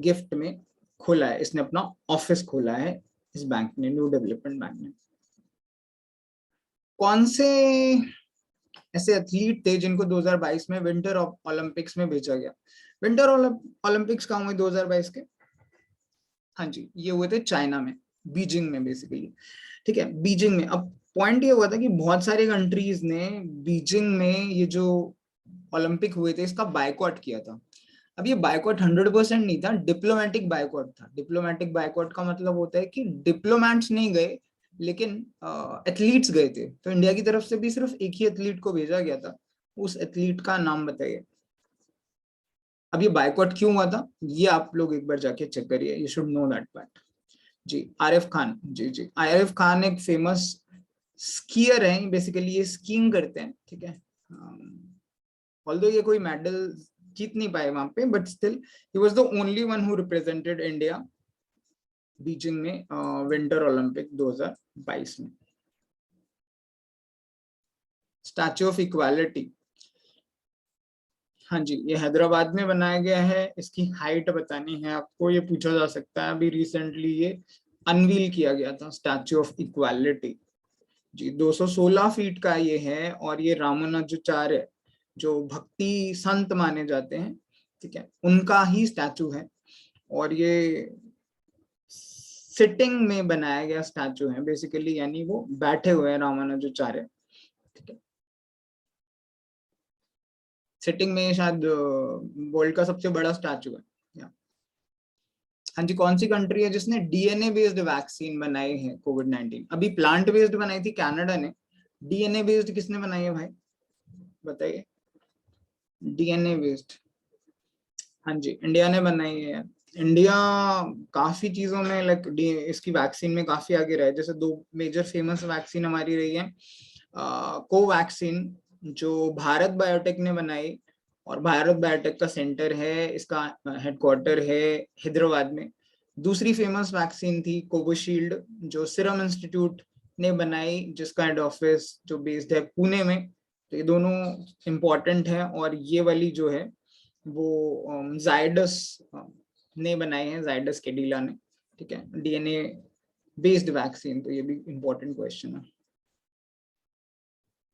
गिफ्ट में खोला है, इसने अपना ऑफिस खोला है इस बैंक ने, न्यू डेवलपमेंट बैंक ने। कौन से ऐसे एथलीट थे जिनको 2022 में विंटर ओलंपिक्स में भेजा गया? विंटर ओलंपिक्स कहाँ हुए 2022 के? हाँ जी, ये हुए थे चाइना में, बीजिंग में बेसिकली। ठीक है, बीजिंग में। अब पॉइंट ये हुआ था कि बहुत सारे कंट्रीज ने बीजिंग में ये जो ओलंपिक हुए थे इसका बायकॉट किया था। अब ये बायकॉट 100% नहीं था, डिप्लोमेटिक बायकॉट था। डिप्लोमेटिक बायकॉट का मतलब होता है कि डिप्लोमेट्स नहीं गए लेकिन एथलीट्स गए थे। तो इंडिया की तरफ से भी सिर्फ एक ही एथलीट को भेजा गया था। उस एथलीट का नाम बताइए। अब ये बायकॉट क्यों हुआ था ये आप लोग एक बार जाके चेक करिए, you should know that part. जी, आरिफ खान। जी जी, आरिफ खान एक फेमस स्कीयर है। बेसिकली ये स्कीइंग करते हैं। ठीक है, ऑल्दो ये कोई मेडल जीत नहीं पाए वहां पे, but still he was the only one who represented India Beijing में विंटर ओलंपिक 2022 में। स्टैच्यू ऑफ इक्वालिटी, हाँ जी, ये हैदराबाद में बनाया गया है। इसकी हाइट बतानी है आपको, ये पूछा जा सकता है। अभी रिसेंटली ये अनवील किया गया था, स्टैच्यू ऑफ इक्वालिटी। जी, 216 फीट का ये है, और ये रामानुजाचार्य जो भक्ति संत माने जाते हैं, ठीक है, उनका ही स्टैचू है। और ये सिटिंग में बनाया गया स्टैचू है बेसिकली, यानी वो बैठे हुए हैं रामानुजाचार्य। ठीक है, सिटिंग में शायद वर्ल्ड का सबसे बड़ा स्टैचू है। हाँ जी, कौन सी कंट्री है जिसने डीएनए बेस्ड वैक्सीन बनाई है कोविड-19? अभी प्लांट बेस्ड बनाई थी कनाडा ने, डीएनए बेस्ड किसने बनाई है भाई बताइए? डीएनए बेस्ड, हाँ जी, इंडिया ने बनाई है। इंडिया काफी चीजों में लाइक इसकी वैक्सीन में काफी आगे रहा है। जैसे 2 मेजर फेमस वैक्सीन हमारी रही है, कोवैक्सीन जो भारत बायोटेक ने बनाई, और भारत बायोटेक का सेंटर है, इसका हेडक्वार्टर है हैदराबाद में। दूसरी फेमस वैक्सीन थी कोविशील्ड जो सीरम इंस्टीट्यूट ने बनाई, जिसका हेड ऑफिस जो बेस्ड है पुणे में। तो ये दोनों इम्पोर्टेंट है। और ये वाली जो है वो जायडस ने बनाई है, जायडस कैडिला ने। ठीक है, डीएनए बेस्ड वैक्सीन, तो ये भी इम्पोर्टेंट क्वेश्चन है।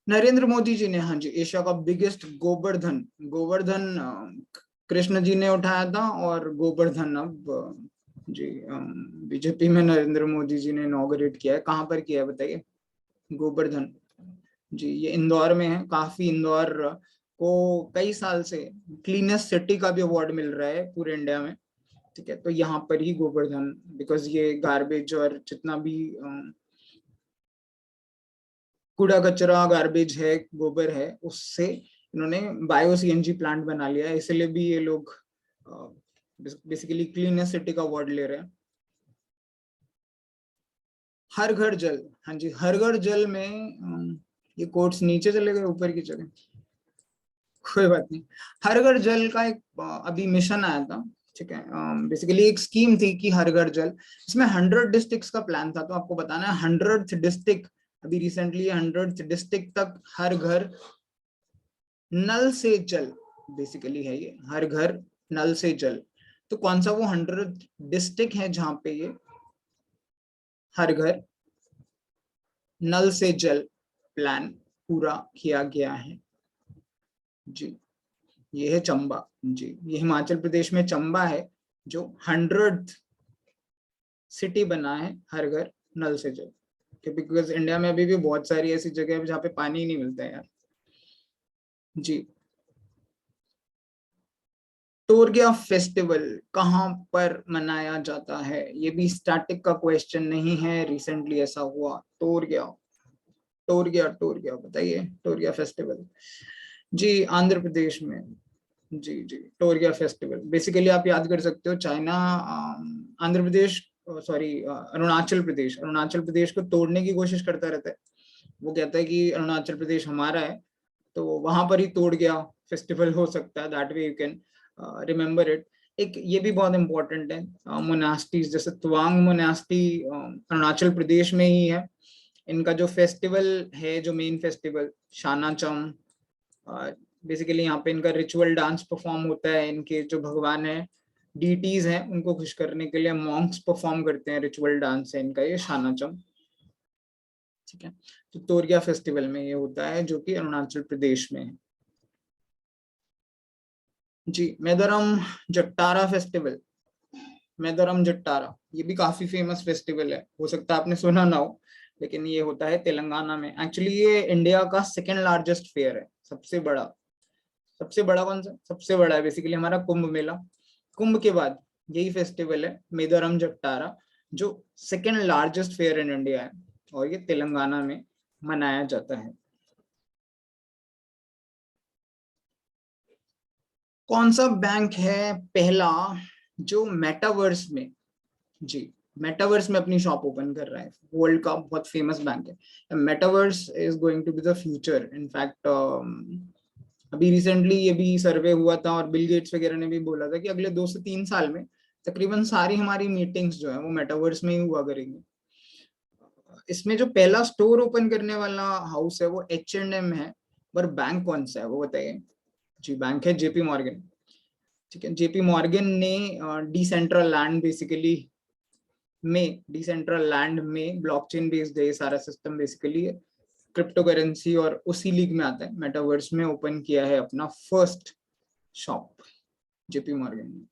नरेंद्र मोदी जी ने, हाँ जी, एशिया का बिगेस्ट गोवर्धन, गोवर्धन कृष्ण जी ने उठाया था, और गोवर्धन अब जी बीजेपी में नरेंद्र मोदी जी ने इनॉग्रेट किया है, कहाँ पर किया है बताइए? गोवर्धन। जी ये इंदौर में है। काफी इंदौर को कई साल से क्लीनेस्ट सिटी का भी अवार्ड मिल रहा है पूरे इंडिया में। ठीक है, तो यहाँ पर ही गोवर्धन, बिकॉज ये गार्बेज और जितना भी कूड़ा कचरा गार्बेज है, गोबर है, उससे इन्होंने बायो सीएनजी प्लांट बना लिया है, इसलिए भी ये लोग बेसिकली क्लीनेस्ट सिटी का अवार्ड ले रहे हैं। हर घर जल, हाँ जी, हर घर जल में ये कोट्स नीचे चले गए, ऊपर की जगह, कोई बात नहीं। हर घर जल का एक अभी मिशन आया था। ठीक है, बेसिकली एक स्कीम थी कि हर घर जल, इसमें 100 डिस्ट्रिक्ट्स का प्लान था, तो आपको बताना है 100th डिस्ट्रिक्ट, अभी रिसेंटली 100th डिस्ट्रिक्ट तक हर घर नल से जल बेसिकली है। ये हर घर नल से जल, तो कौन सा वो 100th डिस्ट्रिक्ट है जहां पे ये हर घर नल से जल प्लान पूरा किया गया है? जी ये है चंबा। जी ये हिमाचल प्रदेश में चंबा है, जो 100th सिटी बना है हर घर नल से जल। बिकॉज इंडिया में अभी भी बहुत सारी ऐसी जगह है जहाँ पे पानी ही नहीं मिलता है यार। जी टोरगिया फेस्टिवल कहाँ पर मनाया जाता है? ये भी स्टैटिक का क्वेश्चन नहीं है, रिसेंटली ऐसा हुआ। टोरगिया, टोरगिया, टोरगिया बताइए। टोरगिया फेस्टिवल जी आंध्र प्रदेश में। जी जी टोरगिया फेस्टिवल बेसिकली आप याद कर सकते हो, चाइना आंध्र प्रदेश, सॉरी अरुणाचल प्रदेश को तोड़ने की कोशिश करता रहता है। वो कहता है कि अरुणाचल प्रदेश हमारा है, तो वहां पर ही तोड़ गया फेस्टिवल हो सकता है, that way you can remember it. एक ये भी बहुत इंपॉर्टेंट है, मोनास्टीज जैसे तवांग मोनास्टी अरुणाचल प्रदेश में ही है। इनका जो फेस्टिवल है, जो मेन फेस्टिवल शानाचम, बेसिकली यहाँ पे इनका रिचुअल डांस परफॉर्म होता है। इनके जो भगवान है, डीटीज हैं, उनको खुश करने के लिए मॉन्क्स परफॉर्म करते हैं, रिचुअल डांस है इनका ये शानाचम। ठीक है, तो तोरगिया फेस्टिवल में ये होता है, जो कि अरुणाचल प्रदेश में है। जी मेदरम जट्टारा फेस्टिवल, मेदरम जट्टारा ये भी काफी फेमस फेस्टिवल है, हो सकता है आपने सुना ना हो, लेकिन ये होता है तेलंगाना में। एक्चुअली ये इंडिया का सेकेंड लार्जेस्ट फेयर है, सबसे बड़ा। सबसे बड़ा कौन सा? सबसे बड़ा है बेसिकली हमारा कुंभ मेला। कुंभ के बाद यही फेस्टिवल है मेदरम जट्टारा, जो second largest fair in India है, और ये तेलंगाना में मनाया जाता है। कौन सा बैंक है पहला जो मेटावर्स में, जी मेटावर्स में अपनी शॉप ओपन कर रहा है? वर्ल्ड का बहुत फेमस बैंक है। Metaverse is going to be the future. In fact अभी रिसेंटली ये भी सर्वे हुआ था, और बिल गेट्स वगैरह ने भी बोला था कि अगले 2 से 3 साल में तकरीबन सारी हमारी मीटिंग्स जो है वो मेटावर्स में ही हुआ करेंगी। इसमें जो पहला स्टोर ओपन करने वाला हाउस है वो H&M है, पर बैंक कौन सा है वो बताइए? जी बैंक है जेपी मॉर्गन। ठीक है, जेपी मॉर्गन ने डिसेंट्रल लैंड बेसिकली में ब्लॉकचेन बेस्ड है ये सारा सिस्टम, बेसिकली क्रिप्टो करेंसी, और उसी लीग में आता है, मेटावर्स में ओपन किया है अपना फर्स्ट शॉप जेपी मॉर्गन ने।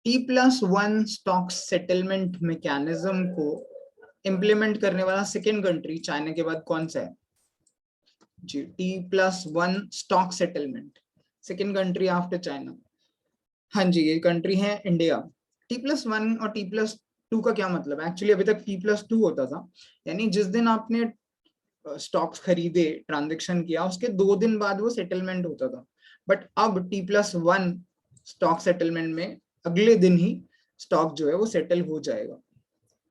T+1 स्टॉक सेटलमेंट मैकेनिज्म को इम्प्लीमेंट करने वाला सेकेंड कंट्री चाइना के बाद कौन सा है? जी T+1 stock settlement, second country after China. हाँ जी ये कंट्री है इंडिया। T+1 और T+2 का क्या मतलब है? एक्चुअली अभी तक T+2 होता था, यानी जिस दिन आपने स्टॉक्स खरीदे, ट्रांजेक्शन किया, उसके 2 दिन बाद वो सेटलमेंट होता था। बट अब T+1 स्टॉक सेटलमेंट में अगले दिन ही स्टॉक जो है वो सेटल हो जाएगा।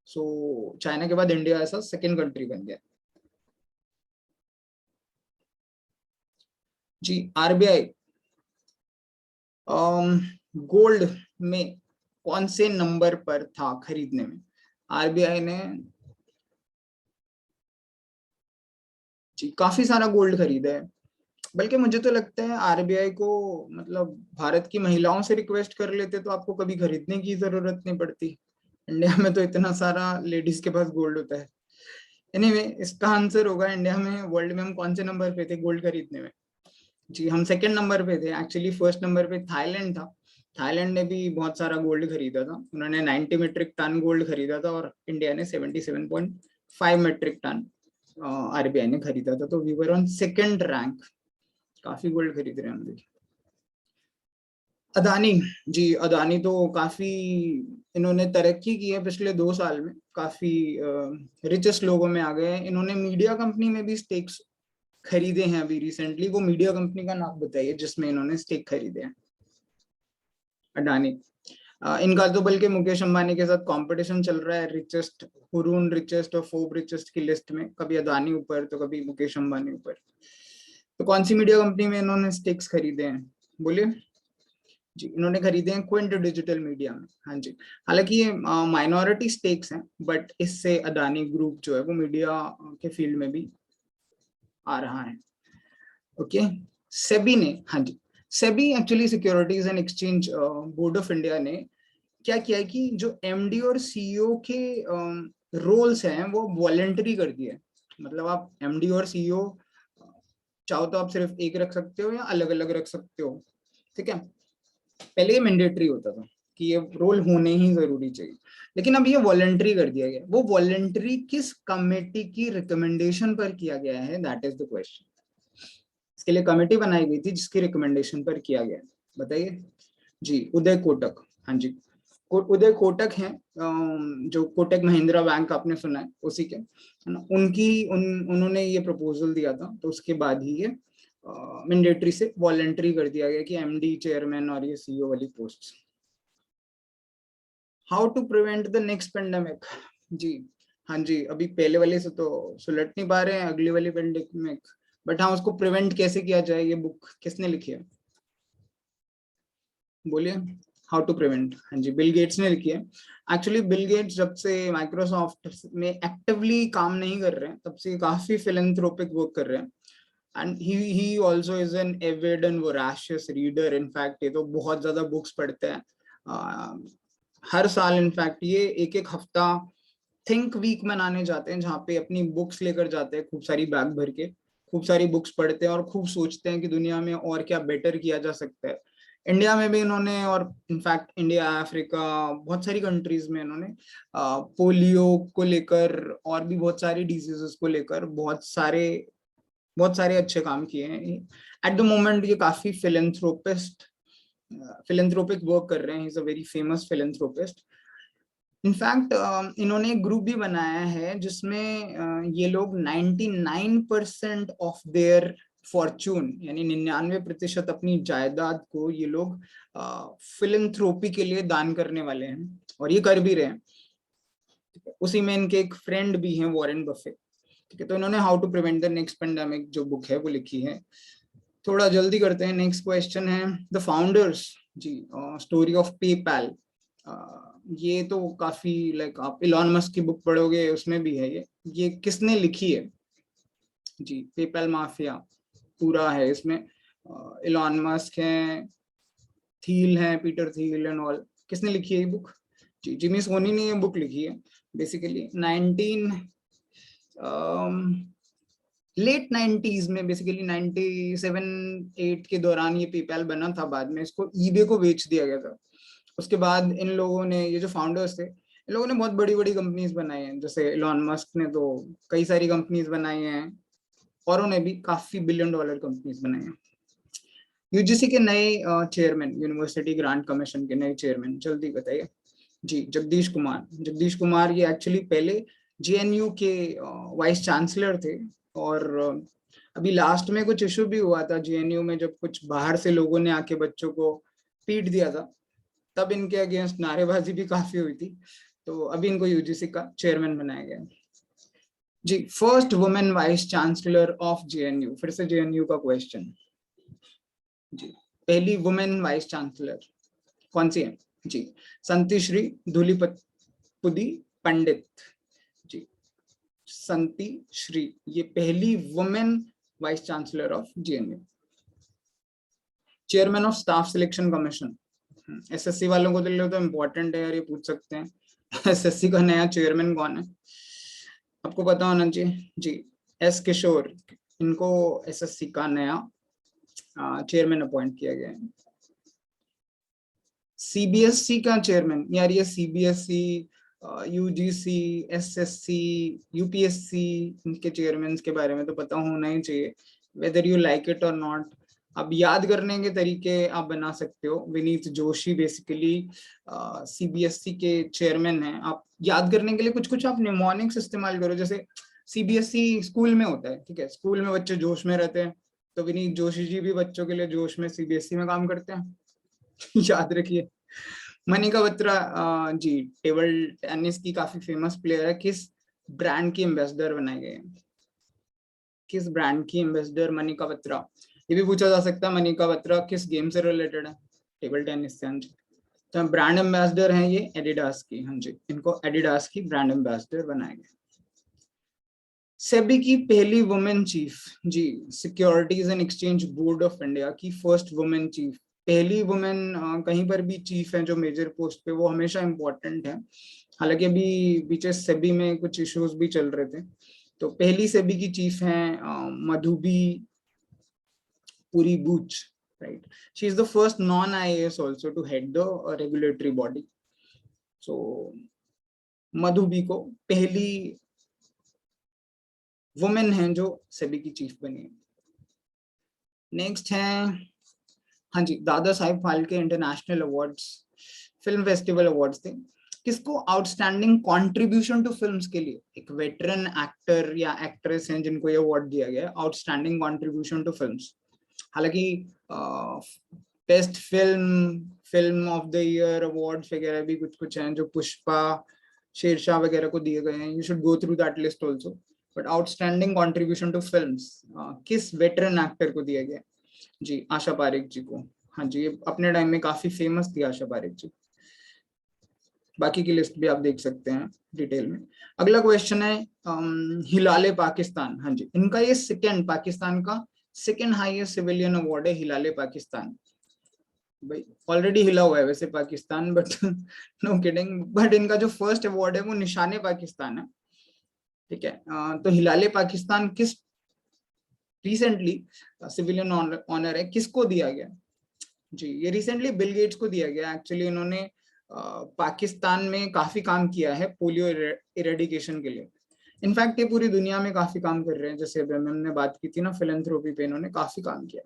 सो चाइना के बाद इंडिया ऐसा सेकेंड कंट्री बन गया। जी आरबीआई गोल्ड में कौन से नंबर पर था खरीदने में? आरबीआई ने जी काफी सारा गोल्ड खरीदा है। बल्कि मुझे तो लगता है आरबीआई को, मतलब भारत की महिलाओं से रिक्वेस्ट कर लेते तो आपको कभी खरीदने की जरूरत नहीं पड़ती। इंडिया में तो इतना सारा लेडीज के पास गोल्ड होता है। एनीवे इसका आंसर होगा, इंडिया में वर्ल्ड में हम कौन से नंबर पे थे गोल्ड खरीदने में? जी हम सेकंड नंबर पे थे। एक्चुअली फर्स्ट नंबर पे थाईलैंड था। थाईलैंड ने भी बहुत सारा गोल्ड खरीदा था, उन्होंने 90 मीट्रिक टन गोल्ड खरीदा था और इंडिया ने 77.5 मीट्रिक टन आरबीआई ने खरीदा था, तो we were on second rank, काफी गोल्ड खरीद रहे हैं हम भी। अदानी जी, अदानी तो काफी इन्होंने तरक्की की है पिछले 2 साल में, काफी रिचेस्ट लोगों में आ गए हैं। इन्होंने मीडिया कंपनी में भी स्टेक्स खरीदे हैं अभी रिसेंटली। वो मीडिया कंपनी का नाम बताइए जिसमें इन्होंने स्टेक खरीदे हैं अडानी। इनका तो बल्कि मुकेश अंबानी के साथ कंपटीशन चल रहा है, रिचेस्ट, हुरून रिचेस्ट और फोर्ब रिचेस्ट की लिस्ट में, कभी अदानी ऊपर तो कभी मुकेश अंबानी ऊपर। तो कौन सी मीडिया कंपनी में इन्होंने स्टेक्स खरीदे हैं बोलिए जी? इन्होंने खरीदे हैं क्विंट डिजिटल मीडिया में। हाँ जी, हालांकि ये माइनॉरिटी स्टेक्स हैं, बट इससे अदानी ग्रुप जो है वो मीडिया के फील्ड में भी आ रहा है। ओके, सेबी ने, हाँ जी, SEBI actually securities and exchange board of India ने क्या किया है कि जो एमडी और सीईओ के रोल्स हैं वो वॉलेंटरी कर दिए। मतलब आप एमडी और सीईओ चाहो तो आप सिर्फ एक रख सकते हो या अलग अलग रख सकते हो, ठीक है। पहले ये मैंडेटरी होता था कि ये रोल होने ही जरूरी चाहिए, लेकिन अब ये वॉलेंटरी कर दिया गया। वो वॉलेंटरी किस कमेटी की रिकमेंडेशन पर किया गया है, दैट इज द क्वेश्चन। इसके लिए कमेटी बनाई गई थी जिसकी रिकमेंडेशन पर किया गया, बताइए जी? उदय कोटक, हाँ जी, उदय कोटक हैं, जो कोटक महिंद्रा बैंक आपने सुना है उसी के, है ना, उन्होंने ये प्रपोजल दिया था, तो उसके बाद ही ये मैंडेटरी से वॉलेंटरी कर दिया गया कि एमडी, चेयरमैन और ये सीईओ वाली post. How to prevent the next pandemic जी? हाँ जी, अभी पहले वाले से तो सुलट नहीं पा रहे हैं अगली वाली पेंडेमिक, बट हाँ, उसको प्रिवेंट कैसे किया जाए, ये बुक किसने लिखी है बोलिए? हाउ टू प्रिवेंट, हाँ जी, बिल गेट्स ने लिखी है। एक्चुअली बिल गेट्स जब से माइक्रोसॉफ्ट में एक्टिवली काम नहीं कर रहे हैं तब से काफी फिलैंथ्रोपिक वर्क कर रहे हैं, and he also is an avid and voracious reader. In fact ये तो बहुत ज्यादा बुक्स पढ़ते हैं, हर साल इनफैक्ट ये एक एक हफ्ता थिंक वीक मनाने जाते हैं, जहाँ पे अपनी बुक्स लेकर जाते हैं, खूब सारी बैग भर के, खूब सारी बुक्स पढ़ते हैं और खूब सोचते हैं कि दुनिया में और क्या बेटर किया जा सकता है। इंडिया में भी इन्होंने, और इनफैक्ट इंडिया, अफ्रीका, बहुत सारी कंट्रीज में इन्होंने पोलियो को लेकर और भी बहुत सारी डिजीजेस को लेकर बहुत सारे अच्छे काम किए हैं। एट द मोमेंट ये काफी फिलेंथ्रोपिक वर्क कर रहे हैं, is a very famous philanthropist. In fact इन्होंने एक ग्रुप भी बनाया है जिसमें ये लोग 99% ऑफ देयर फॉर्चून, यानी 99% अपनी जायदाद को ये लोग फिलेंथ्रोपी के लिए दान करने वाले हैं, और ये कर भी रहे हैं। उसी में इनके एक फ्रेंड भी हैं, वॉरेन बफे, ठीक है। तो इन्होंने how to prevent the next pandemic जो बुक है वो लिखी है। थोड़ा जल्दी करते हैं, नेक्स्ट क्वेश्चन है द फाउंडर्स जी, स्टोरी ऑफ पेपैल। ये तो काफी लाइक, आप इलॉन मस्क की बुक पढ़ोगे उसमें भी है ये किसने लिखी है जी? पेपैल माफिया पूरा है इसमें, इलॉन मस्क है, थील है, पीटर थील एंड ऑल। किसने लिखी है ये बुक जी? जिमी सोनी ने ये बुक लिखी है। बेसिकली लेट 90s में, बेसिकली 97-8 के दौरान ये पेपैल बना था, बाद में इसको ईबे को बेच दिया गया था। उसके बाद इन लोगों ने, ये जो फाउंडर्स थे, इन लोगों ने बहुत बड़ी बड़ी कंपनीज बनाई हैं, जैसे इलॉन मस्क ने तो कई सारी कंपनीज बनाई हैं, औरों ने भी काफी बिलियन डॉलर कंपनीज बनाई हैं। यूजीसी के नए चेयरमैन, यूनिवर्सिटी ग्रांट कमीशन के नए चेयरमैन, जल्दी बताइए जी? जगदीश कुमार। जगदीश कुमार ये एक्चुअली पहले जेएनयू के वाइस चांसलर थे, और अभी लास्ट में कुछ इशू भी हुआ था जेएनयू में, जब कुछ बाहर से लोगों ने आके बच्चों को पीट दिया था, तब इनके अगेंस्ट नारेबाजी भी काफी हुई थी। तो अभी इनको यूजीसी का चेयरमैन बनाया गया जी। First women vice chancellor of JNU, फिर से जेएनयू का क्वेश्चन जी। पहली वुमेन वाइस चांसलर कौन सी है जी? संती श्री धूलिपुदी पंडित जी। संती श्री, ये पहली women vice chancellor of JNU. Chairman of staff selection commission, SSC वालों को तो इम्पोर्टेंट है यार, ये पूछ सकते हैं एसएससी का नया चेयरमैन कौन है, आपको पता होना चाहिए जी? एस किशोर, इनको एसएससी का नया चेयरमैन अपॉइंट किया गया है। सीबीएसई का चेयरमैन, यार ये सीबीएसई, यूजीसी, एसएससी, यूपीएससी, इनके चेयरमैन के बारे में तो पता होना ही चाहिए, वेदर यू लाइक इट और नॉट। अब याद करने के तरीके आप बना सकते हो। विनीत जोशी बेसिकली सीबीएसई के चेयरमैन हैं। आप याद करने के लिए कुछ कुछ आप निमोनिक्स इस्तेमाल करो, जैसे सीबीएसई स्कूल में होता है, ठीक है, स्कूल में बच्चे जोश में रहते हैं, तो विनीत जोशी जी भी बच्चों के लिए जोश में सीबीएसई में काम करते हैं। याद रखिए। मनिका बत्रा जी टेबल टेनिस की काफी फेमस प्लेयर है। किस ब्रांड की एम्बेसडर बनाए गए हैं? किस ब्रांड की एम्बेसडर मनिका बत्रा? ये भी पूछा जा सकता है, मनिका बत्रा किस गेम से रिलेटेड है? टेबल टेनिस से। हाँ जी। तो ब्रांड एम्बेसडर हैं ये एडिडास की। हाँ जी, इनको एडिडास की ब्रांड एम्बेसडर बनाए गए। सेबी की पहली वुमेन चीफ, जी securities and exchange board of India की फर्स्ट वुमेन चीफ। पहली वुमेन कहीं पर भी चीफ है जो मेजर पोस्ट पे, वो हमेशा इम्पोर्टेंट है। हालांकि अभी बीचे सेबी में कुछ इश्यूज भी चल रहे थे। तो पहली सेबी की चीफ हैं Madhabi Puri Buch, right. She is the first non IAS also to head the regulatory body. So Madhabi को पहली वुमेन हैं जो सेबी की चीफ बनी है। नेक्स्ट है, हाँ जी, दादा Sahib Phalke international awards, film festival awards थे। किसको आउटस्टैंडिंग कंट्रीब्यूशन टू फिल्म्स के लिए, एक वेटरन एक्टर या एक्ट्रेस हैं जिनको ये अवार्ड दिया गया है, आउटस्टैंडिंग कंट्रीब्यूशन टू फिल्म्स। हालांकि best film, film of the year awards वगैरह भी कुछ कुछ हैं जो पुष्पा, शेरशाह वगैरह को दिए गए हैं। You should go through that list also. But outstanding contribution to films किस वेटरन एक्टर को दिया गया? जी आशा पारेख जी को। हाँ जी, ये अपने टाइम में काफी फेमस थी आशा पारेख जी। बाकी की लिस्ट भी आप देख सकते हैं डिटेल में। अगला क्वेश्चन है हिलाले पाकिस्तान। हाँ जी, इनका ये सेकंड, पाकिस्तान का सेकंड हाईएस्ट सिविलियन अवार्ड है हिलाले पाकिस्तान। भाई ऑलरेडी हिला हुआ है वैसे Pakistan, but no kidding, but इनका जो फर्स्ट अवार्ड है वो निशाने पाकिस्तान है, ठीक है। तो हिलाले पाकिस्तान किस रिसेंटली सिविलियन ऑनर है, किसको दिया गया? जी ये रिसेंटली बिल गेट्स को दिया गया। एक्चुअली इन्होंने पाकिस्तान में काफी काम किया है पोलियो इरेडिकेशन के लिए। इनफैक्ट ये पूरी दुनिया में काफी काम कर रहे हैं, जैसे अभी हमने बात की थी ना फिलैंथ्रोपी पे, इन्होंने काफी काम किया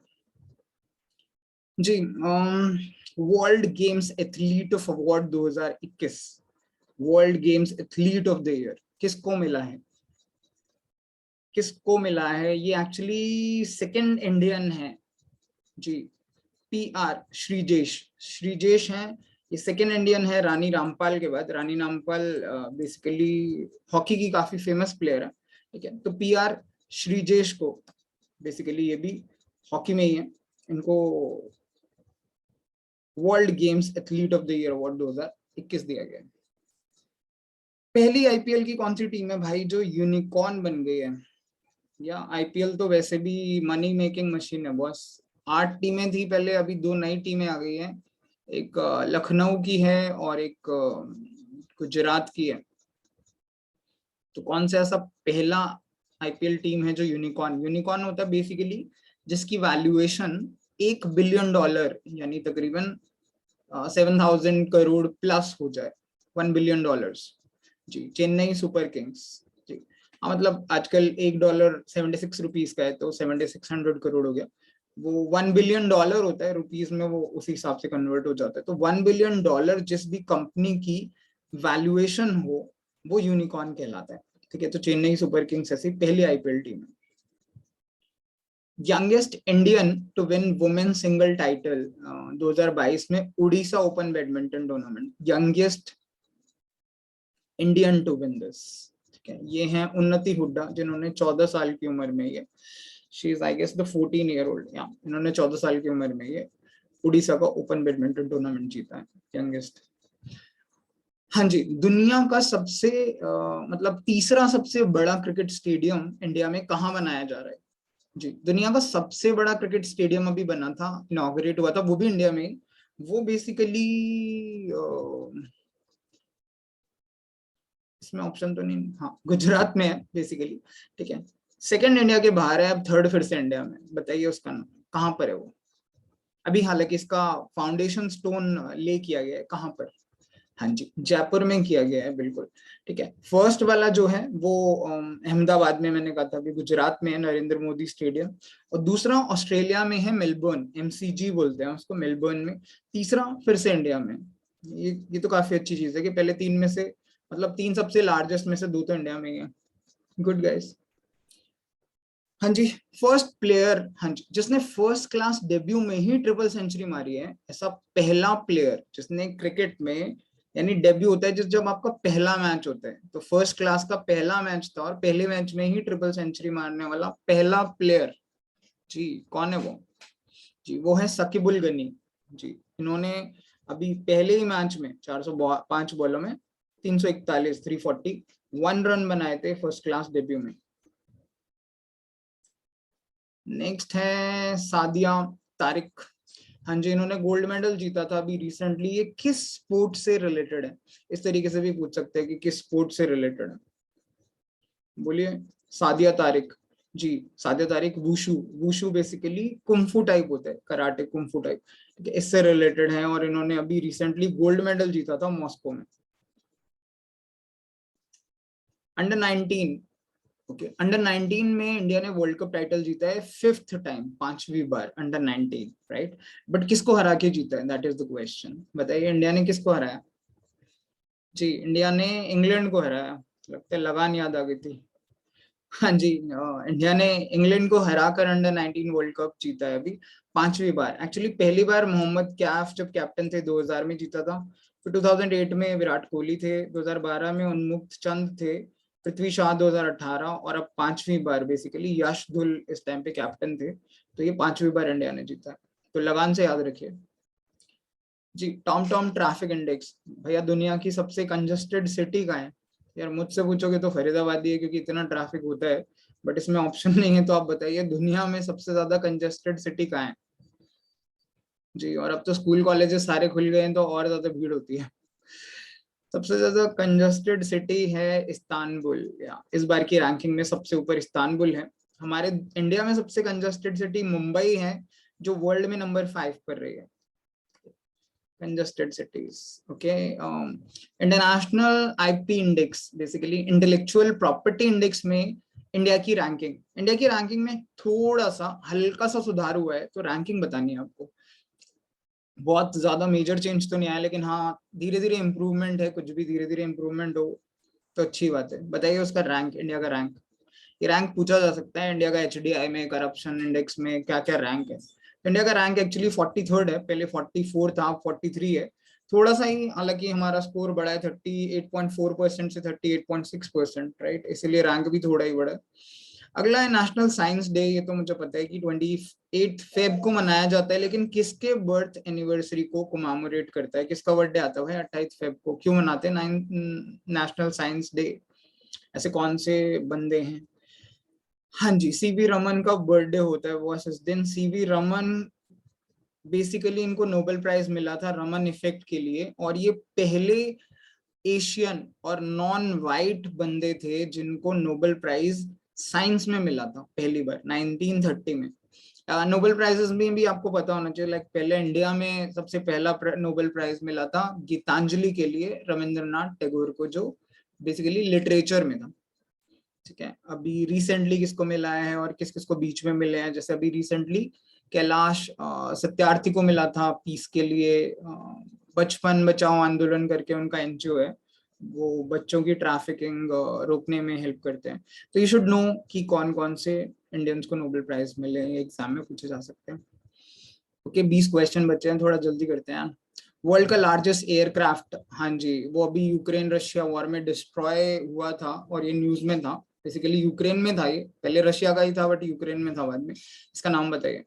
जी। World games athlete of award 2021, world games athlete of the year किसको मिला है? किसको मिला है? ये एक्चुअली सेकंड इंडियन है जी। PR श्रीजेश, श्रीजेश हैं, ये सेकेंड इंडियन है रानी रामपाल के बाद। रानी रामपाल बेसिकली हॉकी की काफी फेमस प्लेयर है, ठीक है। तो PR श्रीजेश को बेसिकली ये भी हॉकी में ही है, इनको world games athlete of the year award 2021 दिया गया। पहली आईपीएल की कौन सी टीम है भाई जो यूनिकॉर्न बन गई है? या आईपीएल तो वैसे भी मनी मेकिंग मशीन है बॉस। 8 टीमें थी पहले, अभी 2 नई टीमें आ गई हैं। एक लखनऊ की है और एक गुजरात की है। तो कौन सा ऐसा पहला आईपीएल टीम है जो यूनिकॉर्न? यूनिकॉर्न होता है बेसिकली जिसकी वैल्यूएशन $1 बिलियन यानी तकरीबन 7,000 करोड़ प्लस हो जाए, $1 बिलियन जी। चेन्नई सुपर किंग्स जी। मतलब आजकल $1 76 रुपीज का है, तो 7600 करोड़ हो गया। वो $1 बिलियन होता है, रुपीज में वो उसी हिसाब से कन्वर्ट हो जाता है। तो $1 बिलियन जिस भी कंपनी की वैल्यूएशन हो वो यूनिकॉर्न कहलाता है, ठीक है। तो चेन्नई सुपर किंग्स ऐसी पहली आईपीएल टीम है। Youngest Indian to win women single title 2022 में Odisha open badminton tournament. Youngest Indian to win this, ठीक है, ये हैं उन्नति हुड्डा, जिन्होंने 14 साल की उम्र में ये, she is I guess the 14-year-old, या इन्होंने 14 साल की उम्र में ये उड़ीसा का ओपन बैडमिंटन टूर्नामेंट जीता है, यंगेस्ट। हाँ जी, दुनिया का सबसे मतलब तीसरा सबसे बड़ा क्रिकेट स्टेडियम इंडिया में कहाँ बनाया जा रहा है? जी, दुनिया का सबसे बड़ा क्रिकेट स्टेडियम अभी बना था, इनॉग्रेट हुआ था, वो भी इंडिया में। वो बेसिकली इसमें ऑप्शन तो नहीं, हाँ गुजरात में है बेसिकली, ठीक है। सेकंड इंडिया के बाहर है, अब थर्ड फिर से इंडिया में। बताइए उसका नाम कहाँ पर है वो? अभी हालांकि इसका फाउंडेशन स्टोन ले किया गया है, कहाँ पर? हाँ जी, जयपुर में किया गया है, बिल्कुल ठीक है। फर्स्ट वाला जो है वो अहमदाबाद में, मैंने कहा था अभी गुजरात में है, नरेंद्र मोदी स्टेडियम। और दूसरा ऑस्ट्रेलिया में है, मेलबर्न, एमसीजी बोलते हैं उसको, मेलबर्न में। तीसरा फिर से इंडिया में। ये तो काफी अच्छी चीज है कि पहले तीन में से, मतलब तीन सबसे लार्जेस्ट में से दो तो इंडिया में ही है। Good guys. हाँ जी, फर्स्ट प्लेयर, हाँ जी, जिसने फर्स्ट क्लास डेब्यू में ही ट्रिपल सेंचुरी मारी है, ऐसा पहला प्लेयर जिसने क्रिकेट में, यानी डेब्यू होता है जब आपका पहला मैच होता है, तो फर्स्ट क्लास का पहला मैच था और पहले मैच में ही ट्रिपल सेंचुरी मारने वाला पहला प्लेयर। जी, कौन है वो? जी, वो है सकीबुल गनी। जी, इन्होंने अभी पहले ही मैच में 405 बॉलों में 341, 341 रन बनाए थे फर्स्ट क्लास डेब्यू में। नेक्स्ट है सादिया तारिक। हाँ जी, इन्होंने गोल्ड मेडल जीता था अभी रिसेंटली। ये किस स्पोर्ट से रिलेटेड है? इस तरीके से भी पूछ सकते हैं कि किस स्पोर्ट से रिलेटेड है, बोलिए। सादिया तारिक। जी, Sadia Tariq wushu. Wushu basically kung fu type होता है, कराटे कुंफू टाइप, ठीक है, इससे रिलेटेड है। और इन्होंने अभी रिसेंटली गोल्ड मेडल जीता था मॉस्को में। अंडर 19, ओके, अंडर 19 में इंडिया ने वर्ल्ड कप टाइटल जीता है फिफ्थ टाइम, पांचवी बार अंडर 19, राइट। बट किसको हरा के जीता है, दैट इज द क्वेश्चन। बताइए, इंडिया ने किसको हराया? जी, इंडिया ने इंग्लैंड को हराया। लगता है लगान याद आ गई थी। हाँ जी, इंडिया ने इंग्लैंड को हराकर अंडर 19 वर्ल्ड कप जीता है अभी, पांचवी बार। एक्चुअली पहली बार मोहम्मद कैफ जब कैप्टन थे 2000 में जीता था, फिर 2008 में विराट कोहली थे, 2012 में उन्मुक्त चंद थे, पृथ्वी शाह 2018, और अब पांचवी बार बेसिकली यश धुल इस टाइम पे कैप्टन थे। तो ये पांचवी बार इंडिया ने जीता है, तो लगान से याद रखिए। जी, टॉम टॉम ट्रैफिक इंडेक्स, भैया दुनिया की सबसे कंजस्टेड सिटी कहाँ है? यार मुझसे पूछोगे तो फरीदाबाद ही है, क्योंकि इतना ट्रैफिक होता है। बट इसमें ऑप्शन नहीं है, तो आप बताइए दुनिया में सबसे ज्यादा कंजस्टेड सिटी कहाँ है? जी, और अब तो स्कूल कॉलेजेस सारे खुल गए हैं तो और ज्यादा भीड़ होती है। सबसे ज्यादा कंजस्टेड सिटी है इस्तांबुल। या इस बार की रैंकिंग में सबसे ऊपर इस्तांबुल है। हमारे इंडिया में सबसे कंजस्टेड सिटी मुंबई है, जो वर्ल्ड में नंबर 5 पर रही है congested cities. Okay. International IP index, basically intellectual property index में इंडिया की रैंकिंग में थोड़ा सा हल्का सा सुधार हुआ है, तो रैंकिंग बतानी है आपको। बहुत ज्यादा मेजर चेंज तो नहीं आया, लेकिन हाँ धीरे धीरे इंप्रूवमेंट है। कुछ भी धीरे धीरे इंप्रूवमेंट हो तो अच्छी बात है। बताइए उसका रैंक, इंडिया का रैंक। ये रैंक पूछा जा सकता है, इंडिया का एचडीआई में, करप्शन इंडेक्स में क्या क्या रैंक है। इंडिया का रैंक एक्चुअली 43rd है, पहले 44 था, 43 है। थोड़ा सा ही, हालांकि हमारा स्कोर बढ़ा है 38.4% से 38.6%, राइट, इसलिए रैंक भी थोड़ा ही बढ़ा है। अगला है नेशनल साइंस डे। ये तो मुझे पता है कि 28 फेब को मनाया जाता है, लेकिन किसके बर्थ एनिवर्सरी को कोमेमोरेट करता है? किसका बर्थडे आता है 28 फेब को? क्यों मनाते हैं नेशनल साइंस डे? ऐसे कौन से बंदे हैं? हाँ जी, सीवी रमन का बर्थडे होता है वो इस दिन। सीवी रमन, बेसिकली इनको नोबेल प्राइज मिला था रमन इफेक्ट के लिए, और ये पहले एशियन और नॉन वाइट बंदे थे जिनको नोबेल प्राइज साइंस में मिला था पहली बार 1930 में। नोबेल प्राइजेस में भी आपको पता होना चाहिए, लाइक पहले इंडिया में सबसे पहला नोबेल प्राइज मिला था गीतांजलि के लिए, रविंद्रनाथ टैगोर को, जो बेसिकली लिटरेचर में था। ठीक है, अभी रिसेंटली किसको मिला है और किस किस को बीच में मिले हैं? जैसे अभी रिसेंटली कैलाश सत्यार्थी को मिला था पीस के लिए। बचपन बचाओ आंदोलन करके उनका एनजीओ है, वो बच्चों की ट्रैफिकिंग रोकने में हेल्प करते हैं। तो यू शुड नो कि कौन कौन से इंडियंस को नोबेल प्राइज मिले हैं, एग्जाम में पूछे जा सकते हैं। ओके, 20 क्वेश्चन बचे हैं, थोड़ा जल्दी करते हैं। वर्ल्ड का लार्जेस्ट एयरक्राफ्ट, हाँ जी, वो अभी यूक्रेन रशिया वॉर में डिस्ट्रॉय हुआ था, और ये न्यूज में था। बेसिकली यूक्रेन में था, ये पहले रशिया का ही था बट यूक्रेन में था बाद में। इसका नाम बताइए।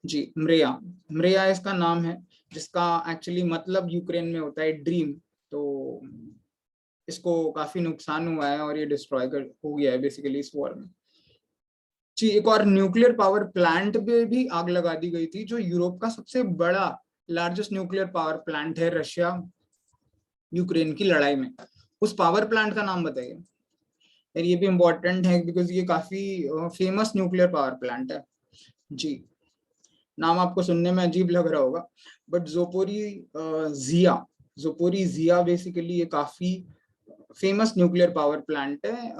जी, मृया। मृया इसका नाम है, जिसका एक्चुअली मतलब यूक्रेन में होता है ड्रीम। तो इसको काफी नुकसान हुआ है और ये डिस्ट्रॉय कर हो गया है बेसिकली इस वॉर में। जी, एक और न्यूक्लियर पावर प्लांट पे भी आग लगा दी गई थी, जो यूरोप का सबसे बड़ा लार्जेस्ट न्यूक्लियर पावर प्लांट है रशिया यूक्रेन की लड़ाई में। उस पावर प्लांट का नाम बताइए। यार ये भी इम्पोर्टेंट है बिकॉज ये काफी फेमस न्यूक्लियर पावर प्लांट है। जी, नाम आपको सुनने में अजीब लग रहा होगा, बट जोपोरी जिया बेसिकली ये काफी फेमस न्यूक्लियर पावर प्लांट है।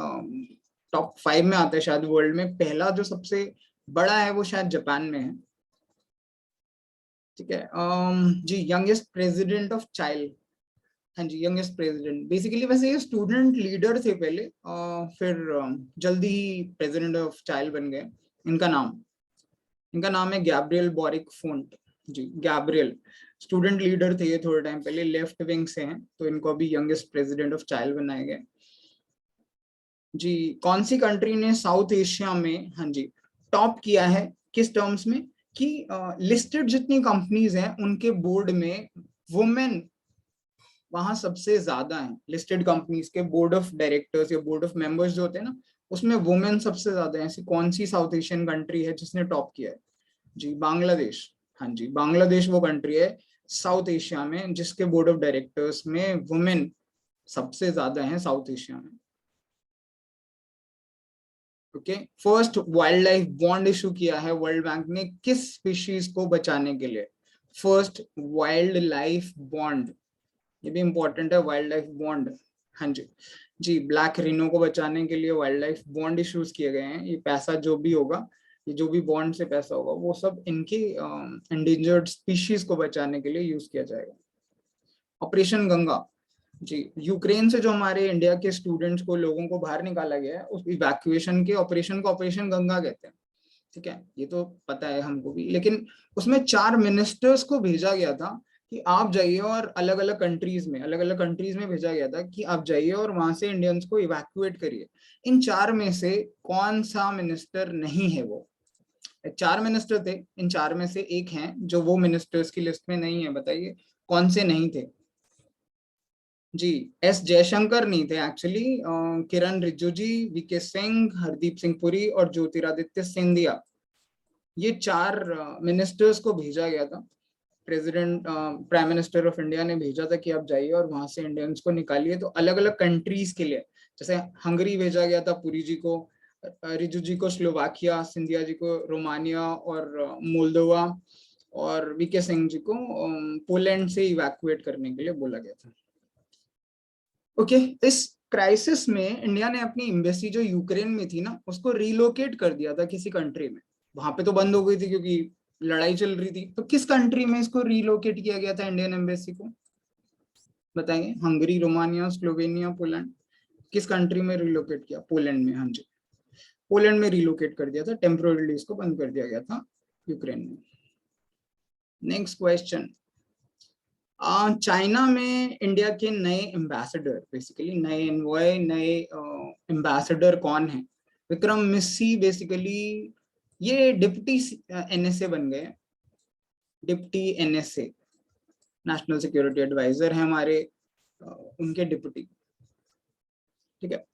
टॉप 5 में आता है शायद वर्ल्ड में। पहला जो सबसे बड़ा है वो शायद जापान में है। ठीक है। जी, यंगेस्ट प्रेसिडेंट ऑफ चाइल्ड। हाँ जी, यंगेस्ट प्रेसिडेंट बेसिकली, वैसे ये स्टूडेंट लीडर थे पहले, फिर जल्दी ही प्रेसिडेंट ऑफ चाइल्ड बन गए। इनका नाम है गैब्रियल बोरिक फोंट। जी, गैब्रियल स्टूडेंट लीडर थे ये थोड़े टाइम पहले, लेफ्ट विंग से हैं, तो इनको अभी यंगेस्ट प्रेसिडेंट ऑफ चाइल्ड बनाया गया। जी, कौन सी कंट्री ने साउथ एशिया में, हाँ जी, टॉप किया है किस टर्म्स में, कि लिस्टेड जितनी कंपनीज हैं उनके बोर्ड में वुमेन वहां सबसे ज्यादा हैं। लिस्टेड कंपनीज के बोर्ड ऑफ डायरेक्टर्स या बोर्ड ऑफ मेंबर्स जो होते हैं ना, उसमें वुमेन सबसे ज्यादा है। ऐसी कौन सी साउथ एशियन कंट्री है जिसने टॉप किया है? जी, बांग्लादेश। हाँ जी, बांग्लादेश वो कंट्री है साउथ एशिया में जिसके बोर्ड ऑफ डायरेक्टर्स में वुमेन सबसे ज्यादा है साउथ एशिया में। Okay, first wild life bond issue किया है वर्ल्ड बैंक ने किस स्पीशीज को बचाने के लिए? फर्स्ट वाइल्ड लाइफ बॉन्ड, ये भी इंपॉर्टेंट है, वाइल्ड लाइफ बॉन्ड। हाँ जी, जी, ब्लैक रिनो को बचाने के लिए वाइल्ड लाइफ बॉन्ड इश्यूज किए गए हैं। ये पैसा जो भी होगा, ये जो भी बॉन्ड से पैसा होगा, वो सब इनकी एंडेंजर्ड स्पीशीज को बचाने के लिए यूज किया जाएगा। ऑपरेशन गंगा। जी, यूक्रेन से जो हमारे इंडिया के स्टूडेंट्स को, लोगों को बाहर निकाला गया है, उस इवैक्यूएशन के ऑपरेशन को ऑपरेशन गंगा कहते हैं। ठीक है, ये तो पता है हमको भी, लेकिन उसमें 4 मिनिस्टर्स को भेजा गया था कि आप जाइए, और अलग अलग कंट्रीज में भेजा गया था कि आप जाइए और वहां से इंडियंस को इवैक्यूएट करिए। इन 4 में से कौन सा मिनिस्टर नहीं है? वो 4 मिनिस्टर थे, इन 4 में से एक हैं जो वो मिनिस्टर्स की लिस्ट में नहीं है। बताइए कौन से नहीं थे? जी, एस जयशंकर नहीं थे एक्चुअली। किरण रिजिजू, वीके सिंह, हरदीप सिंह पुरी और ज्योतिरादित्य सिंधिया, ये 4 मिनिस्टर्स को भेजा गया था। President, prime minister of India ने भेजा था कि आप जाइए और वहां से इंडियंस को निकालिए। तो अलग अलग कंट्रीज के लिए, जैसे हंगरी भेजा गया था पुरी जी को, रिजू जी को स्लोवाकिया, सिंधिया जी को रोमानिया और मोल्दोवा, और वीके सिंह जी को पोलैंड से इवैक्यूएट करने के लिए बोला गया था। ओके, इस क्राइसिस में इंडिया ने अपनी एम्बेसी जो यूक्रेन में थी ना, उसको रिलोकेट कर दिया था किसी कंट्री में। वहां पे तो बंद हो गई थी क्योंकि लड़ाई चल रही थी, तो किस कंट्री में इसको रिलोकेट किया गया था इंडियन एम्बेसी को? बताएंगे? हंगरी, रोमानिया, स्लोवेनिया, पोलैंड, किस कंट्री में रिलोकेट किया? पोलैंड में। हाँ जी, पोलैंड में रिलोकेट कर दिया था, टेम्पोररीली इसको बंद कर दिया गया था यूक्रेन में। नेक्स्ट क्वेश्चन, चाइना में इंडिया के नए एम्बेसडर, बेसिकली नए एनवॉय, नए एम्बेसडर कौन है? विक्रम मिस्सी बेसिकली ये डिप्टी एनएसए बन गए। Deputy NSA, national security adviser है हमारे, उनके डिप्टी। ठीक है,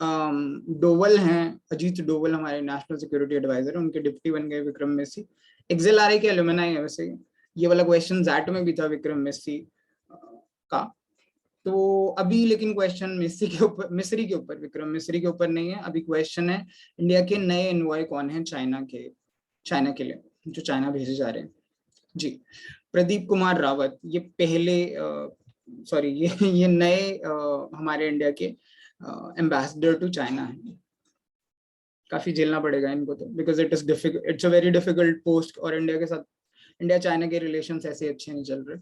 डोवल हैं, अजीत डोवल हमारे नेशनल सिक्योरिटी एडवाइजर, उनके डिप्टी बन गए विक्रम मिस्सी। एक्सएलआरआई के एलुमनाई है वैसे। ये वाला क्वेश्चन जैट में भी था विक्रम मिस्सी का। तो अभी लेकिन क्वेश्चन मिस्री के ऊपर, विक्रम मिस्री के ऊपर नहीं है। अभी क्वेश्चन है इंडिया के नए एनवॉय कौन है चाइना के लिए, जो चाइना भेजे जा रहे हैं। जी, प्रदीप कुमार रावत, ये पहले सॉरी ये नए हमारे इंडिया के एम्बेसडर टू चाइना है। काफी झेलना पड़ेगा इनको तो, because it's a very difficult post, और इंडिया के साथ, इंडिया चाइना के रिलेशंस ऐसे अच्छे नहीं चल रहे।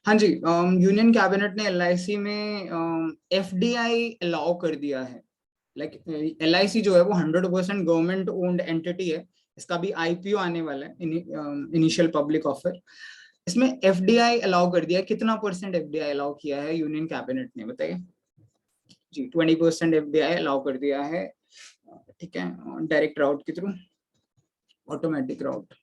हाँ जी, यूनियन कैबिनेट ने एलआईसी में एफडीआई अलाउ कर दिया है। लाइक एलआईसी जो है वो 100% गवर्नमेंट ओन्ड एंटिटी है। इसका भी आईपीओ आने वाला है, इनिशियल पब्लिक ऑफर। इसमें एफडीआई अलाउ कर दिया है। कितना परसेंट एफडीआई अलाउ किया है यूनियन कैबिनेट ने? बताइए। जी, 20% एफडीआई अलाउ कर दिया है। ठीक है, डायरेक्ट राउट के थ्रू, ऑटोमेटिक राउट।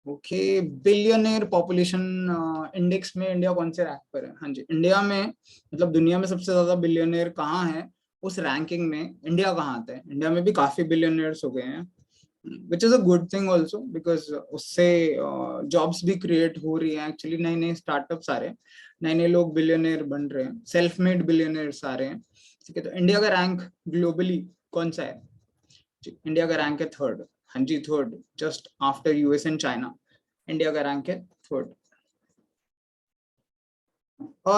ओके, बिलियनर पॉपुलेशन इंडेक्स में इंडिया कौन से रैंक पर है? हाँ जी, इंडिया में, मतलब दुनिया में सबसे ज्यादा बिलियनर कहाँ है, उस रैंकिंग में इंडिया कहाँ आता है? इंडिया में भी काफी बिलियनर्स हो गए हैं, which is a good thing also, because उससे जॉब्स भी क्रिएट हो रही है एक्चुअली। नए नए स्टार्टअप्स आ रहे हैं, नए नए लोग बिलियनर बन रहे हैं, सेल्फ मेड बिलियनर्स आ रहे हैं। ठीक है, तो इंडिया का रैंक ग्लोबली कौन सा है? इंडिया का रैंक है 3rd। हाँ जी, 3rd, just after US and China. India का रैंक है 3rd।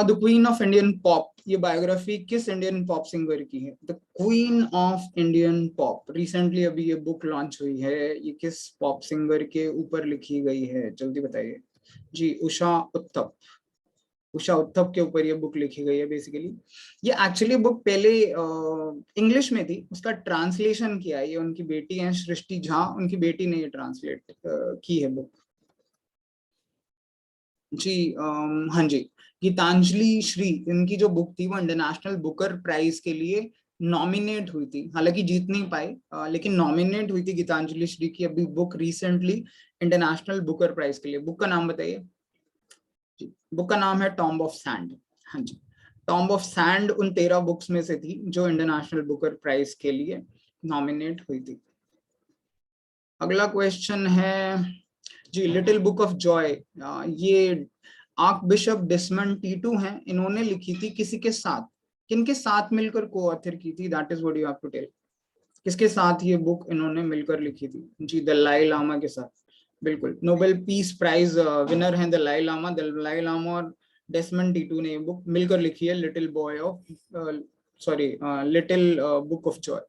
The queen of Indian pop, ये बायोग्राफी किस इंडियन पॉप सिंगर की है? The queen of Indian pop, recently अभी ये बुक लॉन्च हुई है, ये किस पॉप सिंगर के ऊपर लिखी गई है, जल्दी बताइए जी। उषा उत्थप, उषा उत्थप के ऊपर ये बुक लिखी गई है बेसिकली। ये एक्चुअली बुक पहले इंग्लिश में थी, उसका ट्रांसलेशन किया है, ये उनकी बेटी है सृष्टि झा, उनकी बेटी ने ये ट्रांसलेट की है बुक जी। हाँ जी, गीतांजलि श्री, इनकी जो बुक थी वो इंटरनेशनल बुकर प्राइज के लिए नॉमिनेट हुई थी, हालांकि जीत नहीं पाई, लेकिन नॉमिनेट हुई थी गीतांजलि श्री की अभी book recently international Booker prize के लिए। बुक का नाम बताइए जी। बुक का नाम है टॉम्ब ऑफ सैंड। हाँ जी, टॉम्ब ऑफ सैंड उन 13 बुक्स में से थी जो इंटरनेशनल बुकर प्राइज के लिए नॉमिनेट हुई थी। अगला क्वेश्चन है जी, लिटिल बुक ऑफ जॉय, ये आर्क बिशप डिसमंड टीटू हैं, इन्होंने लिखी थी किसी के साथ, किनके साथ मिलकर को ऑथर की थी, that is what you have to tell. किसके साथ ये बुक इन्होंने मिलकर लिखी थी जी? दलाई लामा के साथ, बिल्कुल। नोबेल पीस प्राइज विनर हैं दलाई लामा। दलाई लामा और डेसमंड टीटू ने ये बुक मिलकर लिखी है, little boy of sorry little book of joy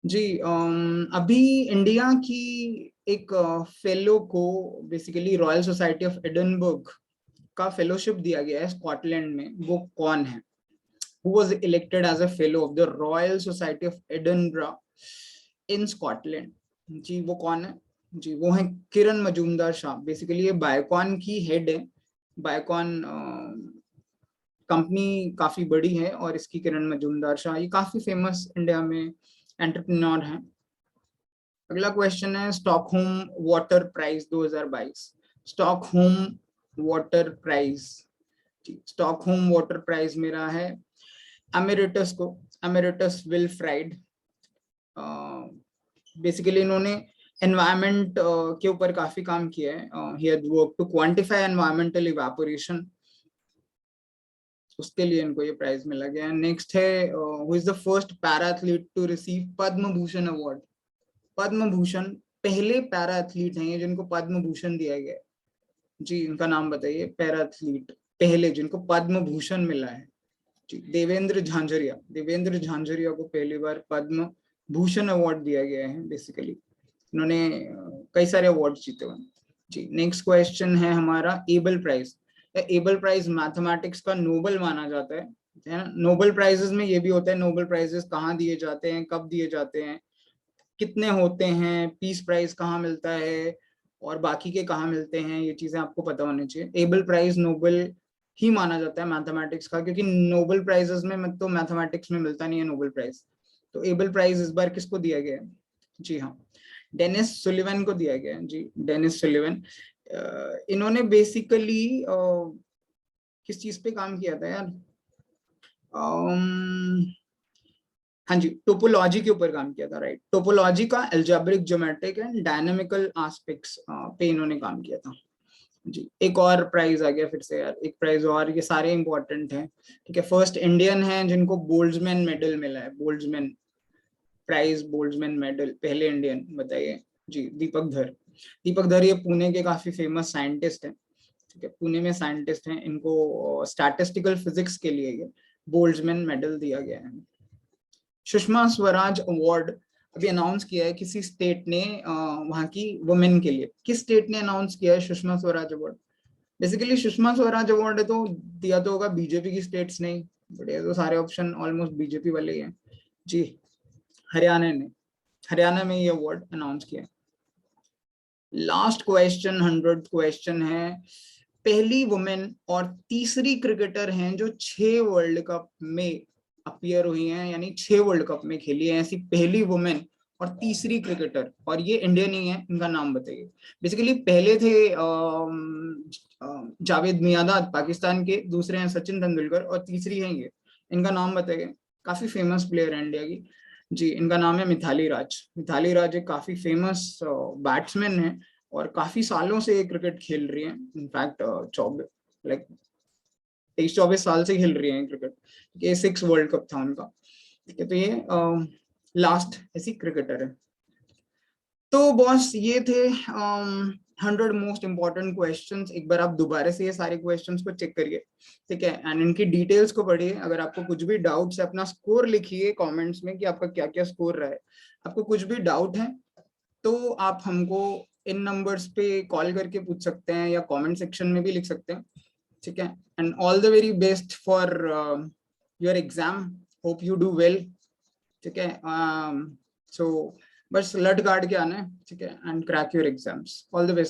जी। अभी इंडिया की एक फेलो को basically royal society of Edinburgh का फेलोशिप दिया गया है स्कॉटलैंड में, वो कौन है? Who was elected as a fellow of the Royal Society of Edinburgh in Scotland? जी वो कौन है जी? वो है किरण मजूमदार शाह। बेसिकली ये बायोकॉन की हेड है, बायोकॉन कंपनी काफी बड़ी है और इसकी किरण मजूमदार शाह, ये काफी फेमस इंडिया में एंटरप्रेन्योर है। अगला क्वेश्चन है Stockholm water prize 2022। Stockholm water prize, Stockholm water prize मेरा है एमेरिटस को, एमेरिटस विल्फ्राइड। बेसिकली इन्होंने एनवायरमेंट के ऊपर काफी काम किया है, he had work to quantify environmental evaporation, उसके लिए इनको ये प्राइज मिला गया। नेक्स्ट है who is the first para athlete to receive Padma Bhushan award? Padma Bhushan, पहले पैरा एथलीट हैं ये जिनको पद्म भूषण दिया गया है जी, इनका नाम बताइए। पैरा एथलीट पहले जिनको पद्म भूषण मिला है जी, देवेंद्र झांझरिया। देवेंद्र झांझरिया को पहली बार पद्म भूषण अवार्ड दिया गया है। बेसिकली इन्होंने कई सारे अवार्ड जीते हुए जी। नेक्स्ट क्वेश्चन है हमारा Abel prize. Abel prize mathematics का नोबल माना जाता है ना। नोबल प्राइजेस में ये भी होता है, नोबल प्राइजेस कहाँ दिए जाते हैं, कब दिए जाते हैं, कितने होते हैं, पीस प्राइज कहाँ मिलता है और बाकी के कहाँ मिलते हैं, ये चीजें आपको पता होनी चाहिए। एबल प्राइज नोबल ही माना जाता है मैथमेटिक्स का, क्योंकि नोबल प्राइजेस में तो मैथमेटिक्स में मिलता नहीं है नोबल प्राइज। तो एबल प्राइज इस बार किसको दिया गया है जी? हाँ, डेनिस सुलिवन को दिया गया है जी, डेनिस सुलिवन। इन्होंने बेसिकली किस चीज पे काम किया था यार? हाँ जी, टोपोलॉजी के ऊपर काम किया था, राइट। टोपोलॉजी का algebraic geometric and dynamical aspects पे इन्होंने काम किया था जी। एक और प्राइज आ गया फिर से यार, एक प्राइज और, ये सारे इंपॉर्टेंट हैं ठीक है। फर्स्ट इंडियन है जिनको बोल्ट्जमैन मेडल मिला है, बोल्ट्जमैन प्राइज, बोल्ट्जमैन मेडल, पहले इंडियन बताइए जी। दीपक धर। दीपक धर ये पुणे के काफी फेमस साइंटिस्ट हैं ठीक है, पुणे में साइंटिस्ट हैं, इनको स्टैटिस्टिकल फिजिक्स के लिए ये बोल्ट्जमैन मेडल दिया गया है। सुषमा स्वराज अवार्ड अभी अनाउंस किया है किसी स्टेट ने वहां की वुमेन के लिए। किस स्टेट ने अनाउंस किया है Sushma Swaraj award? Basically Sushma Swaraj award है तो दिया तो होगा बीजेपी की स्टेट्स नहीं, बट ये तो सारे ऑप्शन ऑलमोस्ट बीजेपी वाले ही हैं जी। हरियाणा ने, हरियाणा में ये अवार्ड अनाउंस किया। लास्ट क्वेश्चन, 100th क्वेश्चन है, पहली वुमेन और तीसरी क्रिकेटर हैं जो 6 वर्ल्ड कप में अपीयर हुई हैं, यानी 6 वर्ल्ड कप में खेली है, ऐसी पहली वुमेन और तीसरी क्रिकेटर, और ये इंडियन ही है, इनका नाम बताइए। बेसिकली पहले थे जावेद मियांदाद पाकिस्तान के, दूसरे हैं सचिन तेंदुलकर और तीसरी है ये, इनका नाम बताइए। काफी फेमस प्लेयर है इंडिया की जी, इनका नाम है मिथाली राज। मिथाली राज एक काफी फेमस बैट्समैन है और काफी सालों से ये क्रिकेट खेल रही है, इनफैक्ट 23-24 साल से खेल रही है क्रिकेट। ये 6 वर्ल्ड कप था उनका ठीक है, तो ये लास्ट ऐसी क्रिकेटर है। तो बॉस ये थे 100 मोस्ट इंपॉर्टेंट क्वेश्चंस, एक बार आप दोबारा से ये सारे क्वेश्चंस को चेक करिए, ठीक है, एंड इनकी डिटेल्स को पढ़िए। अगर आपको कुछ भी डाउट्स है, अपना स्कोर लिखिए कमेंट्स में कि आपका क्या क्या स्कोर रहा है। आपको कुछ भी डाउट है तो आप हमको इन नंबर्स पे कॉल करके पूछ सकते हैं या कमेंट सेक्शन में भी लिख सकते हैं, ठीक है। And all the very best for your exam, hope you do well, ठीक है। सो बस लट गार्ड के आना है, ठीक है, and crack your exams. All the best.